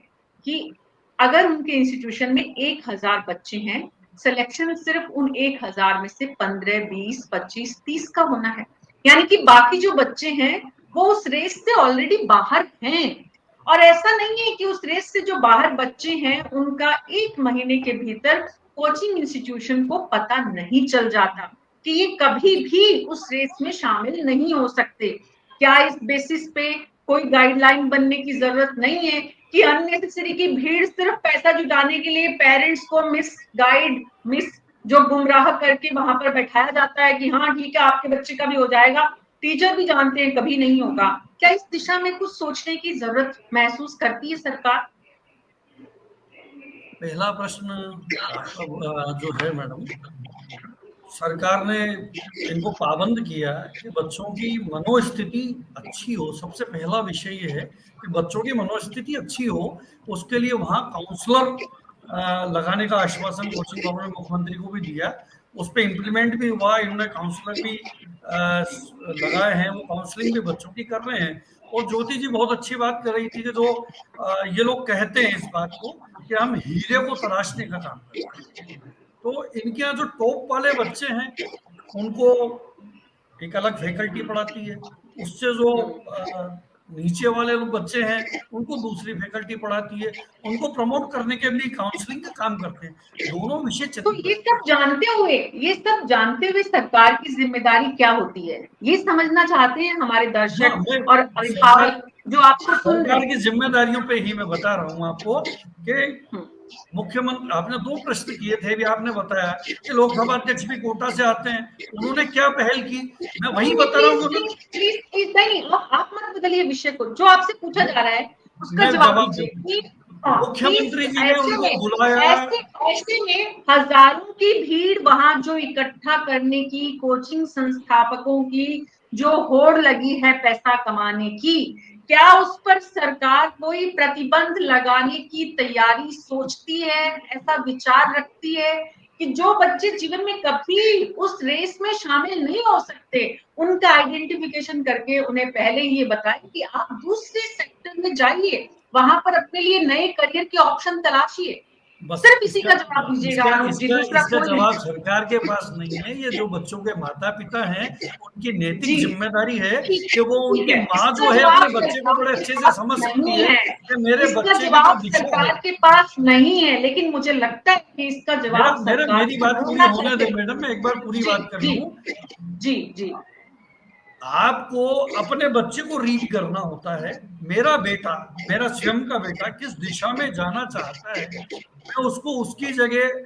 कि अगर उनके इंस्टीट्यूशन में 1000 बच्चे हैं, सिलेक्शन सिर्फ उन 1000 में से 15, 20, 25, 30 का होना है, यानी कि बाकी जो बच्चे हैं वो उस रेस से ऑलरेडी बाहर हैं। और ऐसा नहीं है कि उस रेस से जो बाहर बच्चे हैं उनका 1 महीने के भीतर कोचिंग इंस्टीट्यूशन को पता नहीं चल जाता कि ये कभी भी उस रेस में शामिल नहीं हो सकते। क्या इस बेसिस पे कोई गाइडलाइन बनने की जरूरत नहीं है कि अननेसेसरी की भीड़ सिर्फ पैसा जुटाने के लिए पेरेंट्स को मिस जो गुमराह करके वहां पर बैठाया जाता है कि हाँ ठीक है आपके बच्चे का भी हो जाएगा, टीचर भी जानते हैं कभी नहीं होगा। क्या इस दिशा में कुछ सोचने की जरूरत महसूस करती है सरकार?
पहला प्रश्न जो है मैडम, सरकार ने इनको पाबंद किया कि बच्चों की मनोस्थिति अच्छी हो। सबसे पहला विषय ये है कि बच्चों की मनोस्थिति अच्छी हो, उसके लिए वहाँ काउंसलर लगाने का आश्वासन कोचिंग गवर्नमेंट ने मुख्यमंत्री को भी दिया, उस पर इम्प्लीमेंट भी हुआ। इन्होंने काउंसलर भी लगाए हैं, वो काउंसलिंग भी बच्चों की कर रहे हैं। और ज्योति जी बहुत अच्छी बात कर रही थी कि जो ये लोग कहते हैं इस बात को कि हम हीरे को तराशने का काम करते हैं, तो इनके यहाँ जो टॉप वाले बच्चे हैं उनको एक अलग फैकल्टी पढ़ाती है, उससे जो नीचे वाले लोग बच्चे हैं उनको दूसरी फैकल्टी पढ़ाती है, उनको प्रमोट करने के लिए काउंसलिंग का काम करते हैं। दोनों विषय
तो ये सब जानते हुए सरकार की जिम्मेदारी क्या होती है, ये समझना चाहते हैं हमारे दर्शक और अभिभावक जो आपको सुन रहे हैं।
सरकार की जिम्मेदारियों पे ही मैं बता रहा हूँ आपको कि मुख्यमंत्री, आपने 2 प्रश्न किए थे भी, आपने बताया कि लोकसभा अध्यक्ष भी कोटा से आते हैं, उन्होंने क्या पहल की, मैं वही बता रहा हूँ।
प्लीज नहीं, आप मत बदलिए विषय को, जो आपसे पूछा जा रहा है उसका जवाब दीजिए।
मुख्यमंत्री जी ने उनको बुलाया,
ऐसे में हजारों की भीड़ वहां जो इकट्ठा करने की कोचिंग संस्थापकों की जो होड़ लगी है पैसा कमाने की, क्या उस पर सरकार कोई प्रतिबंध लगाने की तैयारी सोचती है, ऐसा विचार रखती है कि जो बच्चे जीवन में कभी उस रेस में शामिल नहीं हो सकते उनका आइडेंटिफिकेशन करके उन्हें पहले ही ये बताएं कि आप दूसरे सेक्टर में जाइए, वहां पर अपने लिए नए करियर के ऑप्शन तलाशिए? सिर्फ इसी का जवाब दीजिएगा।
इसका जवाब सरकार के पास नहीं है, ये जो बच्चों के माता पिता हैं उनकी नैतिक जिम्मेदारी है कि वो उनकी माँ जो है अपने बच्चे को बड़े अच्छे से समझ सकती है कि मेरे बच्चे की
जवाब सरकार के पास नहीं है, लेकिन मुझे लगता है कि इसका जवाब
मेरी बात पूरी होने दे मैडम, मैं एक बार पूरी बात कर लूं।
जी,
आपको अपने बच्चे को रीड करना होता है। मेरा बेटा, मेरा स्वयं का बेटा किस दिशा में जाना चाहता है, मैं उसको उसकी जगह,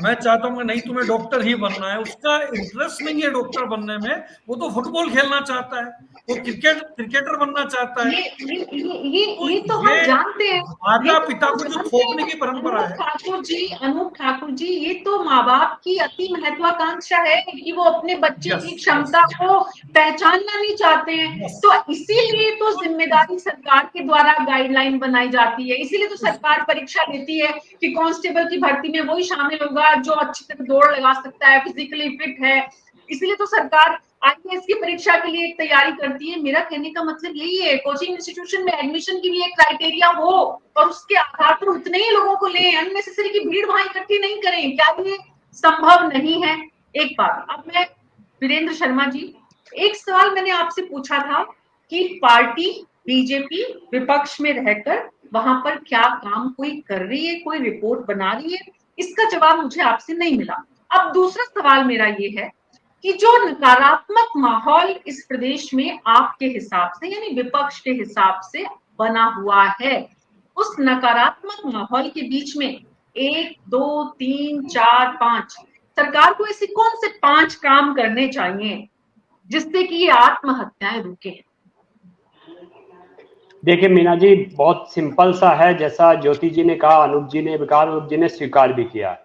मैं चाहता हूँ नहीं तुम्हें डॉक्टर ही बनना है, उसका इंटरेस्ट नहीं है डॉक्टर बनने में, वो तो फुटबॉल खेलना चाहता है, वो क्रिकेटर बनना चाहता है।
ये तो हम जानते हैं,
माता पिता को जो थोपने की परंपरा है।
अनूप ठाकुर जी, ये तो माँ बाप की अति महत्वाकांक्षा है कि वो अपने बच्चे की क्षमता को पहचानना नहीं चाहते हैं, तो इसीलिए तो जिम्मेदारी सरकार के द्वारा गाइडलाइन बनाई जाती है, इसीलिए तो सरकार परीक्षा लेती है कि कांस्टेबल की भर्ती में वही शामिल होगा जो अच्छी तरह दौड़ लगा सकता है, फिजिकली फिट है। इसलिए तो सरकार आईएएस की परीक्षा के लिए एक तैयारी करती है। मेरा कहने का मतलब यही है, कोचिंग इंस्टीट्यूशन में एडमिशन की भी एक क्राइटेरिया हो और उसके आधार पर उतने ही लोगों को लें, अननेसेसरी की भीड़ वहां इकट्ठी नहीं करें। क्या ये संभव नहीं है? एक बात, अब मैं वीरेंद्र शर्मा जी, एक सवाल मैंने आपसे पूछा था कि पार्टी बीजेपी विपक्ष में रहकर वहां पर क्या काम कोई कर रही है, कोई रिपोर्ट बना रही है, इसका जवाब मुझे आपसे नहीं मिला। अब दूसरा सवाल मेरा ये है कि जो नकारात्मक माहौल इस प्रदेश में आपके हिसाब से, यानी विपक्ष के हिसाब से बना हुआ है, उस नकारात्मक माहौल के बीच में 1, 2, 3, 4, 5 सरकार को ऐसे कौन से 5 काम करने चाहिए जिससे कि ये आत्महत्याएं रुके?
देखिए मीना जी, बहुत सिंपल सा है, जैसा ज्योति जी ने कहा, अनूप जी ने कहा, अनूप जी ने स्वीकार भी किया।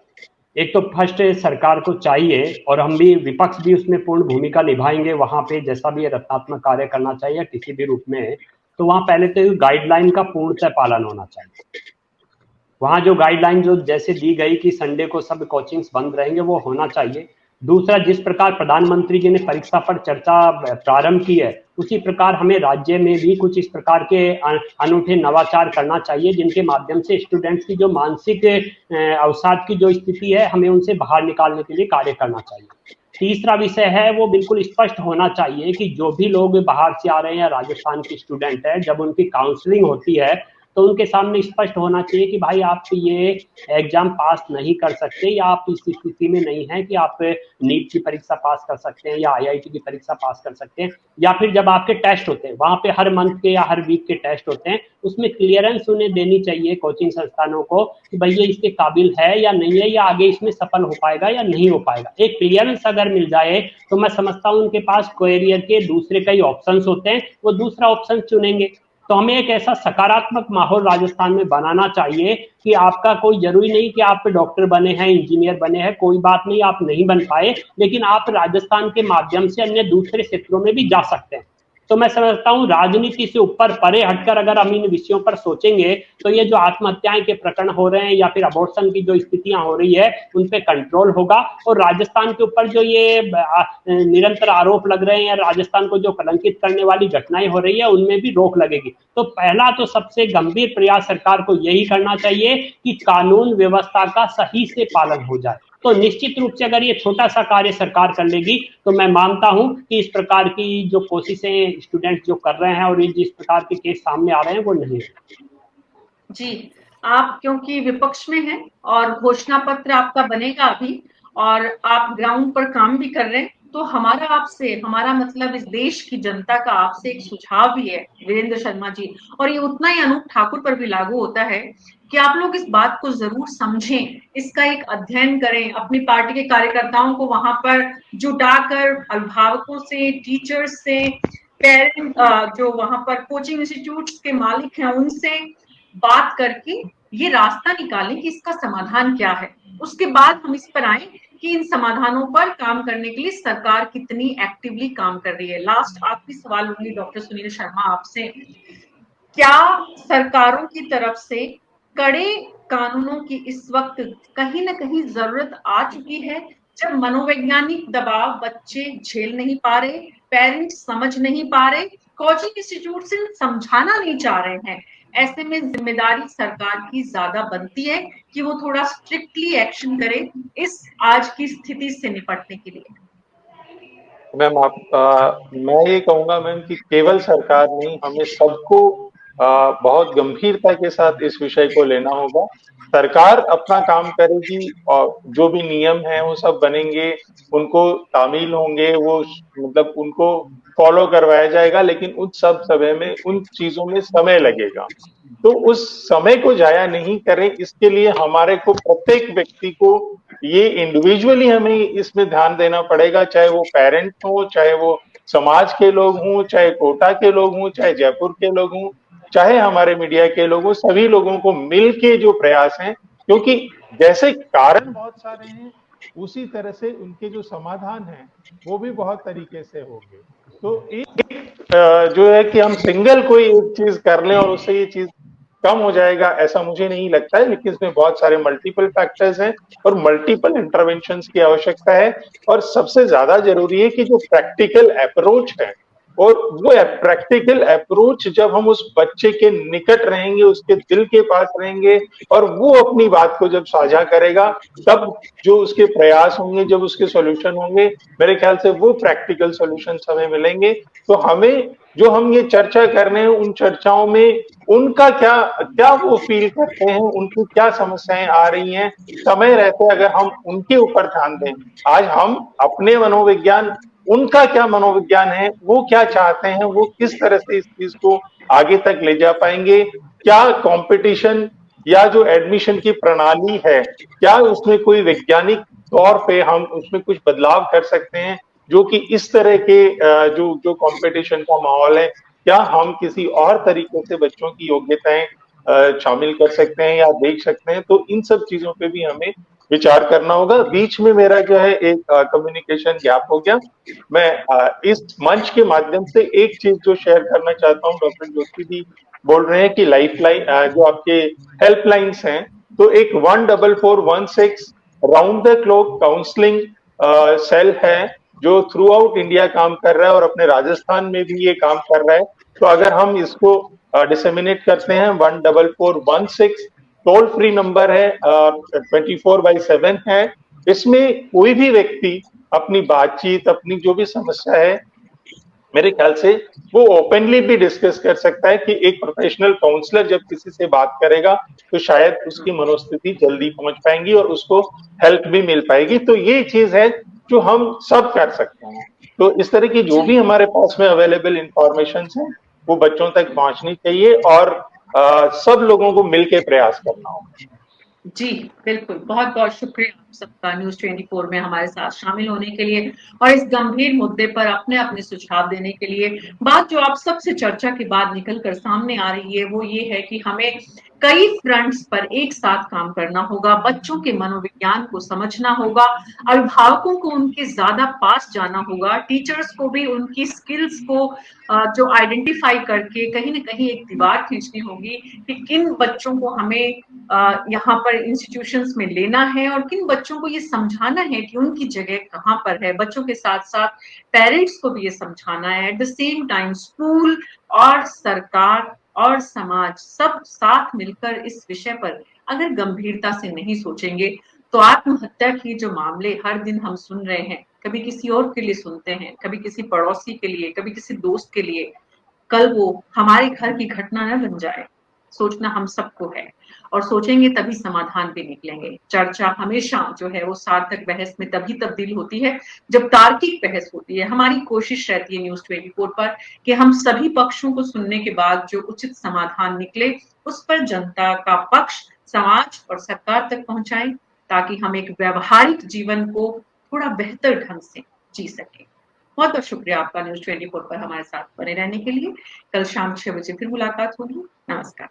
एक तो फर्स्ट सरकार को चाहिए, और हम भी विपक्ष भी उसमें पूर्ण भूमिका निभाएंगे, वहां पे जैसा भी रचनात्मक कार्य करना चाहिए किसी भी रूप में, तो वहां पहले तो गाइडलाइन का पूर्णतः पालन होना चाहिए। वहां जो गाइडलाइन जो जैसे दी गई कि संडे को सब कोचिंग्स बंद रहेंगे, वो होना चाहिए। दूसरा, जिस प्रकार प्रधानमंत्री जी ने परीक्षा पर चर्चा प्रारंभ की है, उसी प्रकार हमें राज्य में भी कुछ इस प्रकार के अनूठे नवाचार करना चाहिए, जिनके माध्यम से स्टूडेंट्स की जो मानसिक अवसाद की जो स्थिति है, हमें उनसे बाहर निकालने के लिए कार्य करना चाहिए। तीसरा विषय है, वो बिल्कुल स्पष्ट होना चाहिए कि जो भी लोग बाहर से आ रहे हैं या राजस्थान के स्टूडेंट है, जब उनकी काउंसलिंग होती है तो उनके सामने स्पष्ट होना चाहिए कि भाई आप ये एग्जाम पास नहीं कर सकते, या आप इस स्थिति में नहीं है कि आप नीट की परीक्षा पास कर सकते हैं या आईआईटी की परीक्षा पास कर सकते हैं। या फिर जब आपके टेस्ट होते हैं, वहां पे हर मंथ के या हर वीक के टेस्ट होते हैं, उसमें क्लियरेंस उन्हें देनी चाहिए कोचिंग संस्थानों को कि भाई ये इसके काबिल है या नहीं है, या आगे इसमें सफल हो पाएगा या नहीं हो पाएगा। एक क्लियरेंस अगर मिल जाए तो मैं समझता हूँ उनके पास करियर के दूसरे कई ऑप्शंस होते हैं, वो दूसरा ऑप्शन चुनेंगे। तो हमें एक ऐसा सकारात्मक माहौल राजस्थान में बनाना चाहिए कि आपका कोई जरूरी नहीं कि आप डॉक्टर बने हैं, इंजीनियर बने हैं, कोई बात नहीं, आप नहीं बन पाए, लेकिन आप राजस्थान के माध्यम से अन्य दूसरे क्षेत्रों में भी जा सकते हैं। तो मैं समझता हूँ राजनीति से ऊपर परे हटकर अगर हम इन विषयों पर सोचेंगे तो ये जो आत्महत्याएं के प्रकरण हो रहे हैं या फिर अबॉर्शन की जो स्थितियां हो रही है, उन पे कंट्रोल होगा। और राजस्थान के ऊपर जो ये निरंतर आरोप लग रहे हैं या राजस्थान को जो कलंकित करने वाली घटनाएं हो रही है, उनमें भी रोक लगेगी। तो पहला तो सबसे गंभीर प्रयास सरकार को यही करना चाहिए कि कानून व्यवस्था का सही से पालन हो जाए। तो निश्चित रूप से अगर ये छोटा सा कार्य सरकार कर लेगी तो मैं मानता हूं कि इस प्रकार की जो कोशिशें स्टूडेंट जो कर रहे हैं और ये जिस प्रकार के केस सामने आ रहे हैं वो नहीं है।
जी, आप क्योंकि विपक्ष में हैं और घोषणा पत्र आपका बनेगा अभी और आप ग्राउंड पर काम भी कर रहे हैं, तो हमारा आपसे, हमारा मतलब इस देश की जनता का आपसे एक सुझाव भी है वीरेंद्र शर्मा जी, और ये उतना ही अनूप ठाकुर पर भी लागू होता है कि आप लोग इस बात को जरूर समझें, इसका एक अध्ययन करें, अपनी पार्टी के कार्यकर्ताओं को वहां पर जुटाकर, अभिभावकों से, टीचर्स से, पेरेंट जो वहां पर कोचिंग इंस्टीट्यूट्स के मालिक हैं उनसे बात करके ये रास्ता निकालें कि इसका समाधान क्या है। उसके बाद हम इस पर आए कि इन समाधानों पर काम करने के लिए सरकार कितनी एक्टिवली काम कर रही है। लास्ट आखिरी सवाल होंगी डॉक्टर सुनील शर्मा आपसे, क्या सरकारों की तरफ से कड़े कानूनों की इस वक्त कहीं ना कहीं जरूरत आ चुकी है, जब मनोवैज्ञानिक दबाव बच्चे झेल नहीं पा रहे, पेरेंट्स समझ नहीं पा रहे, कोचिंग इंस्टीट्यूट से समझाना नहीं चाह रहे हैं, ऐसे में जिम्मेदारी सरकार की ज्यादा बनती है कि वो थोड़ा स्ट्रिक्टली एक्शन करे इस आज की स्थिति से निपटने के लिए?
मैम मैं ये कहूंगा मैम कि केवल सरकार नहीं, हमें सबको बहुत गंभीरता के साथ इस विषय को लेना होगा। सरकार अपना काम करेगी और जो भी नियम है वो सब बनेंगे, उनको तामील होंगे, वो मतलब उनको फॉलो करवाया जाएगा, लेकिन उन सब समय में, उन चीजों में समय लगेगा। तो उस समय को जाया नहीं करें, इसके लिए हमारे को प्रत्येक व्यक्ति को ये इंडिविजुअली हमें इसमें ध्यान देना पड़ेगा, चाहे वो पेरेंट हो, चाहे वो समाज के लोग हों, चाहे कोटा के लोग हों, चाहे जयपुर के लोग हों, चाहे हमारे मीडिया के लोग हों, सभी लोगों को मिलके जो प्रयास हैं, क्योंकि जैसे कारण बहुत सारे हैं उसी तरह से उनके जो समाधान हैं वो भी बहुत तरीके से होंगे। तो एक जो है कि हम सिंगल कोई एक चीज कर लें और उससे ये चीज कम हो जाएगा ऐसा मुझे नहीं लगता है, लेकिन इसमें बहुत सारे मल्टीपल फैक्टर्स हैं और मल्टीपल इंटरवेंशंस की आवश्यकता है। और सबसे ज्यादा जरूरी है कि जो प्रैक्टिकल अप्रोच है, और वो प्रैक्टिकल अप्रोच जब हम उस बच्चे के निकट रहेंगे, उसके दिल के पास रहेंगे, और वो अपनी बात को जब साझा करेगा, तब जो उसके प्रयास होंगे, जब उसके सॉल्यूशन होंगे, मेरे ख्याल से वो प्रैक्टिकल सॉल्यूशन हमें मिलेंगे। तो हमें जो हम ये चर्चा कर रहे हैं, उन चर्चाओं में उनका क्या क्या वो फील करते हैं, उनकी क्या समस्याएं आ रही हैं, समय रहते अगर हम उनके ऊपर ध्यान दें। आज हम अपने मनोविज्ञान, उनका क्या मनोविज्ञान है, वो क्या चाहते हैं, वो किस तरह से इस चीज को आगे तक ले जा पाएंगे, क्या कंपटीशन या जो एडमिशन की प्रणाली है, क्या उसमें कोई वैज्ञानिक तौर पे हम उसमें कुछ बदलाव कर सकते हैं, जो कि इस तरह के जो जो कंपटीशन का माहौल है, क्या हम किसी और तरीके से बच्चों की योग्यताएं शामिल कर सकते हैं या देख सकते हैं। तो इन सब चीजों पे भी हमें विचार करना होगा। बीच में मेरा जो है एक कम्युनिकेशन गैप हो गया। मैं इस मंच के माध्यम से एक चीज जो शेयर करना चाहता हूँ, डॉक्टर ज्योति जी बोल रहे हैं कि लाइफलाइन जो आपके हेल्पलाइंस हैं, तो एक 14416 round the clock counselling cell है जो थ्रू आउट इंडिया काम कर रहा है, और अपने राजस्थान में भी ये काम कर रहा है। तो अगर हम इसको डिसेमिनेट करते हैं, 14416 टोल फ्री नंबर है, 24/7 है। इसमें कोई भी व्यक्ति अपनी बातचीत, अपनी जो भी समस्या है, मेरे ख्याल से वो ओपनली भी डिस्कस कर सकता है कि एक प्रोफेशनल काउंसलर जब किसी से बात करेगा तो शायद उसकी मनोस्थिति जल्दी पहुंच पाएंगी और उसको हेल्प भी मिल पाएगी। तो ये चीज है जो हम सब कर सकते हैं। तो इस तरह की जो भी हमारे पास में अवेलेबल इंफॉर्मेशन है, वो बच्चों तक पहुंचनी चाहिए, और सब लोगों को मिलकर प्रयास करना होगा।
जी, बिल्कुल। बहुत-बहुत शुक्रिया आप सबका न्यूज़ 24 में हमारे साथ शामिल होने के लिए और इस गंभीर मुद्दे पर अपने-अपने सुझाव देने के लिए। बात जो आप सबसे चर्चा के बाद निकल कर सामने आ रही है, वो ये है कि हमें कई फ्रंट्स पर एक साथ काम करना होगा, बच्चों के मनोविज्ञान को समझना होगा, अभिभावकों को उनके ज़्यादा पास जाना होगा, टीचर्स को भी उनकी स्किल्स को जो आइडेंटिफ़ाई करके कहीं न कहीं एक दीवार खींचनी होगी कि किन बच्चों को हमें यहाँ पर इंस्टीट्यूशंस में लेना है और किन बच्चों को ये समझाना है कि उनकी जगह कहाँ पर है। बच्चों के साथ-साथ पेरेंट्स को भी ये समझाना है। At the same time school और सरकार और समाज सब साथ मिलकर इस विषय पर अगर गंभीरता से नहीं सोचेंगे, तो आत्महत्या के जो मामले हर दिन हम सुन रहे हैं, कभी किसी और के लिए सुनते हैं, कभी किसी पड़ोसी के लिए, कभी किसी दोस्त के लिए, कल वो हमारे घर की घटना न बन जाए, सोचना हम सबको है। और सोचेंगे तभी समाधान भी निकलेंगे। चर्चा हमेशा जो है वो सार्थक बहस में तभी तब्दील होती है जब तार्किक बहस होती है। हमारी कोशिश रहती है न्यूज़ 24 पर कि हम सभी पक्षों को सुनने के बाद जो उचित समाधान निकले, उस पर जनता का पक्ष समाज और सरकार तक पहुंचाएं, ताकि हम एक व्यावहारिक जीवन को थोड़ा बेहतर ढंग से जी सकें। बहुत-बहुत शुक्रिया आपका न्यूज़ 24 पर हमारे साथ बने रहने के लिए। कल शाम 6 बजे फिर मुलाकात होगी। नमस्कार।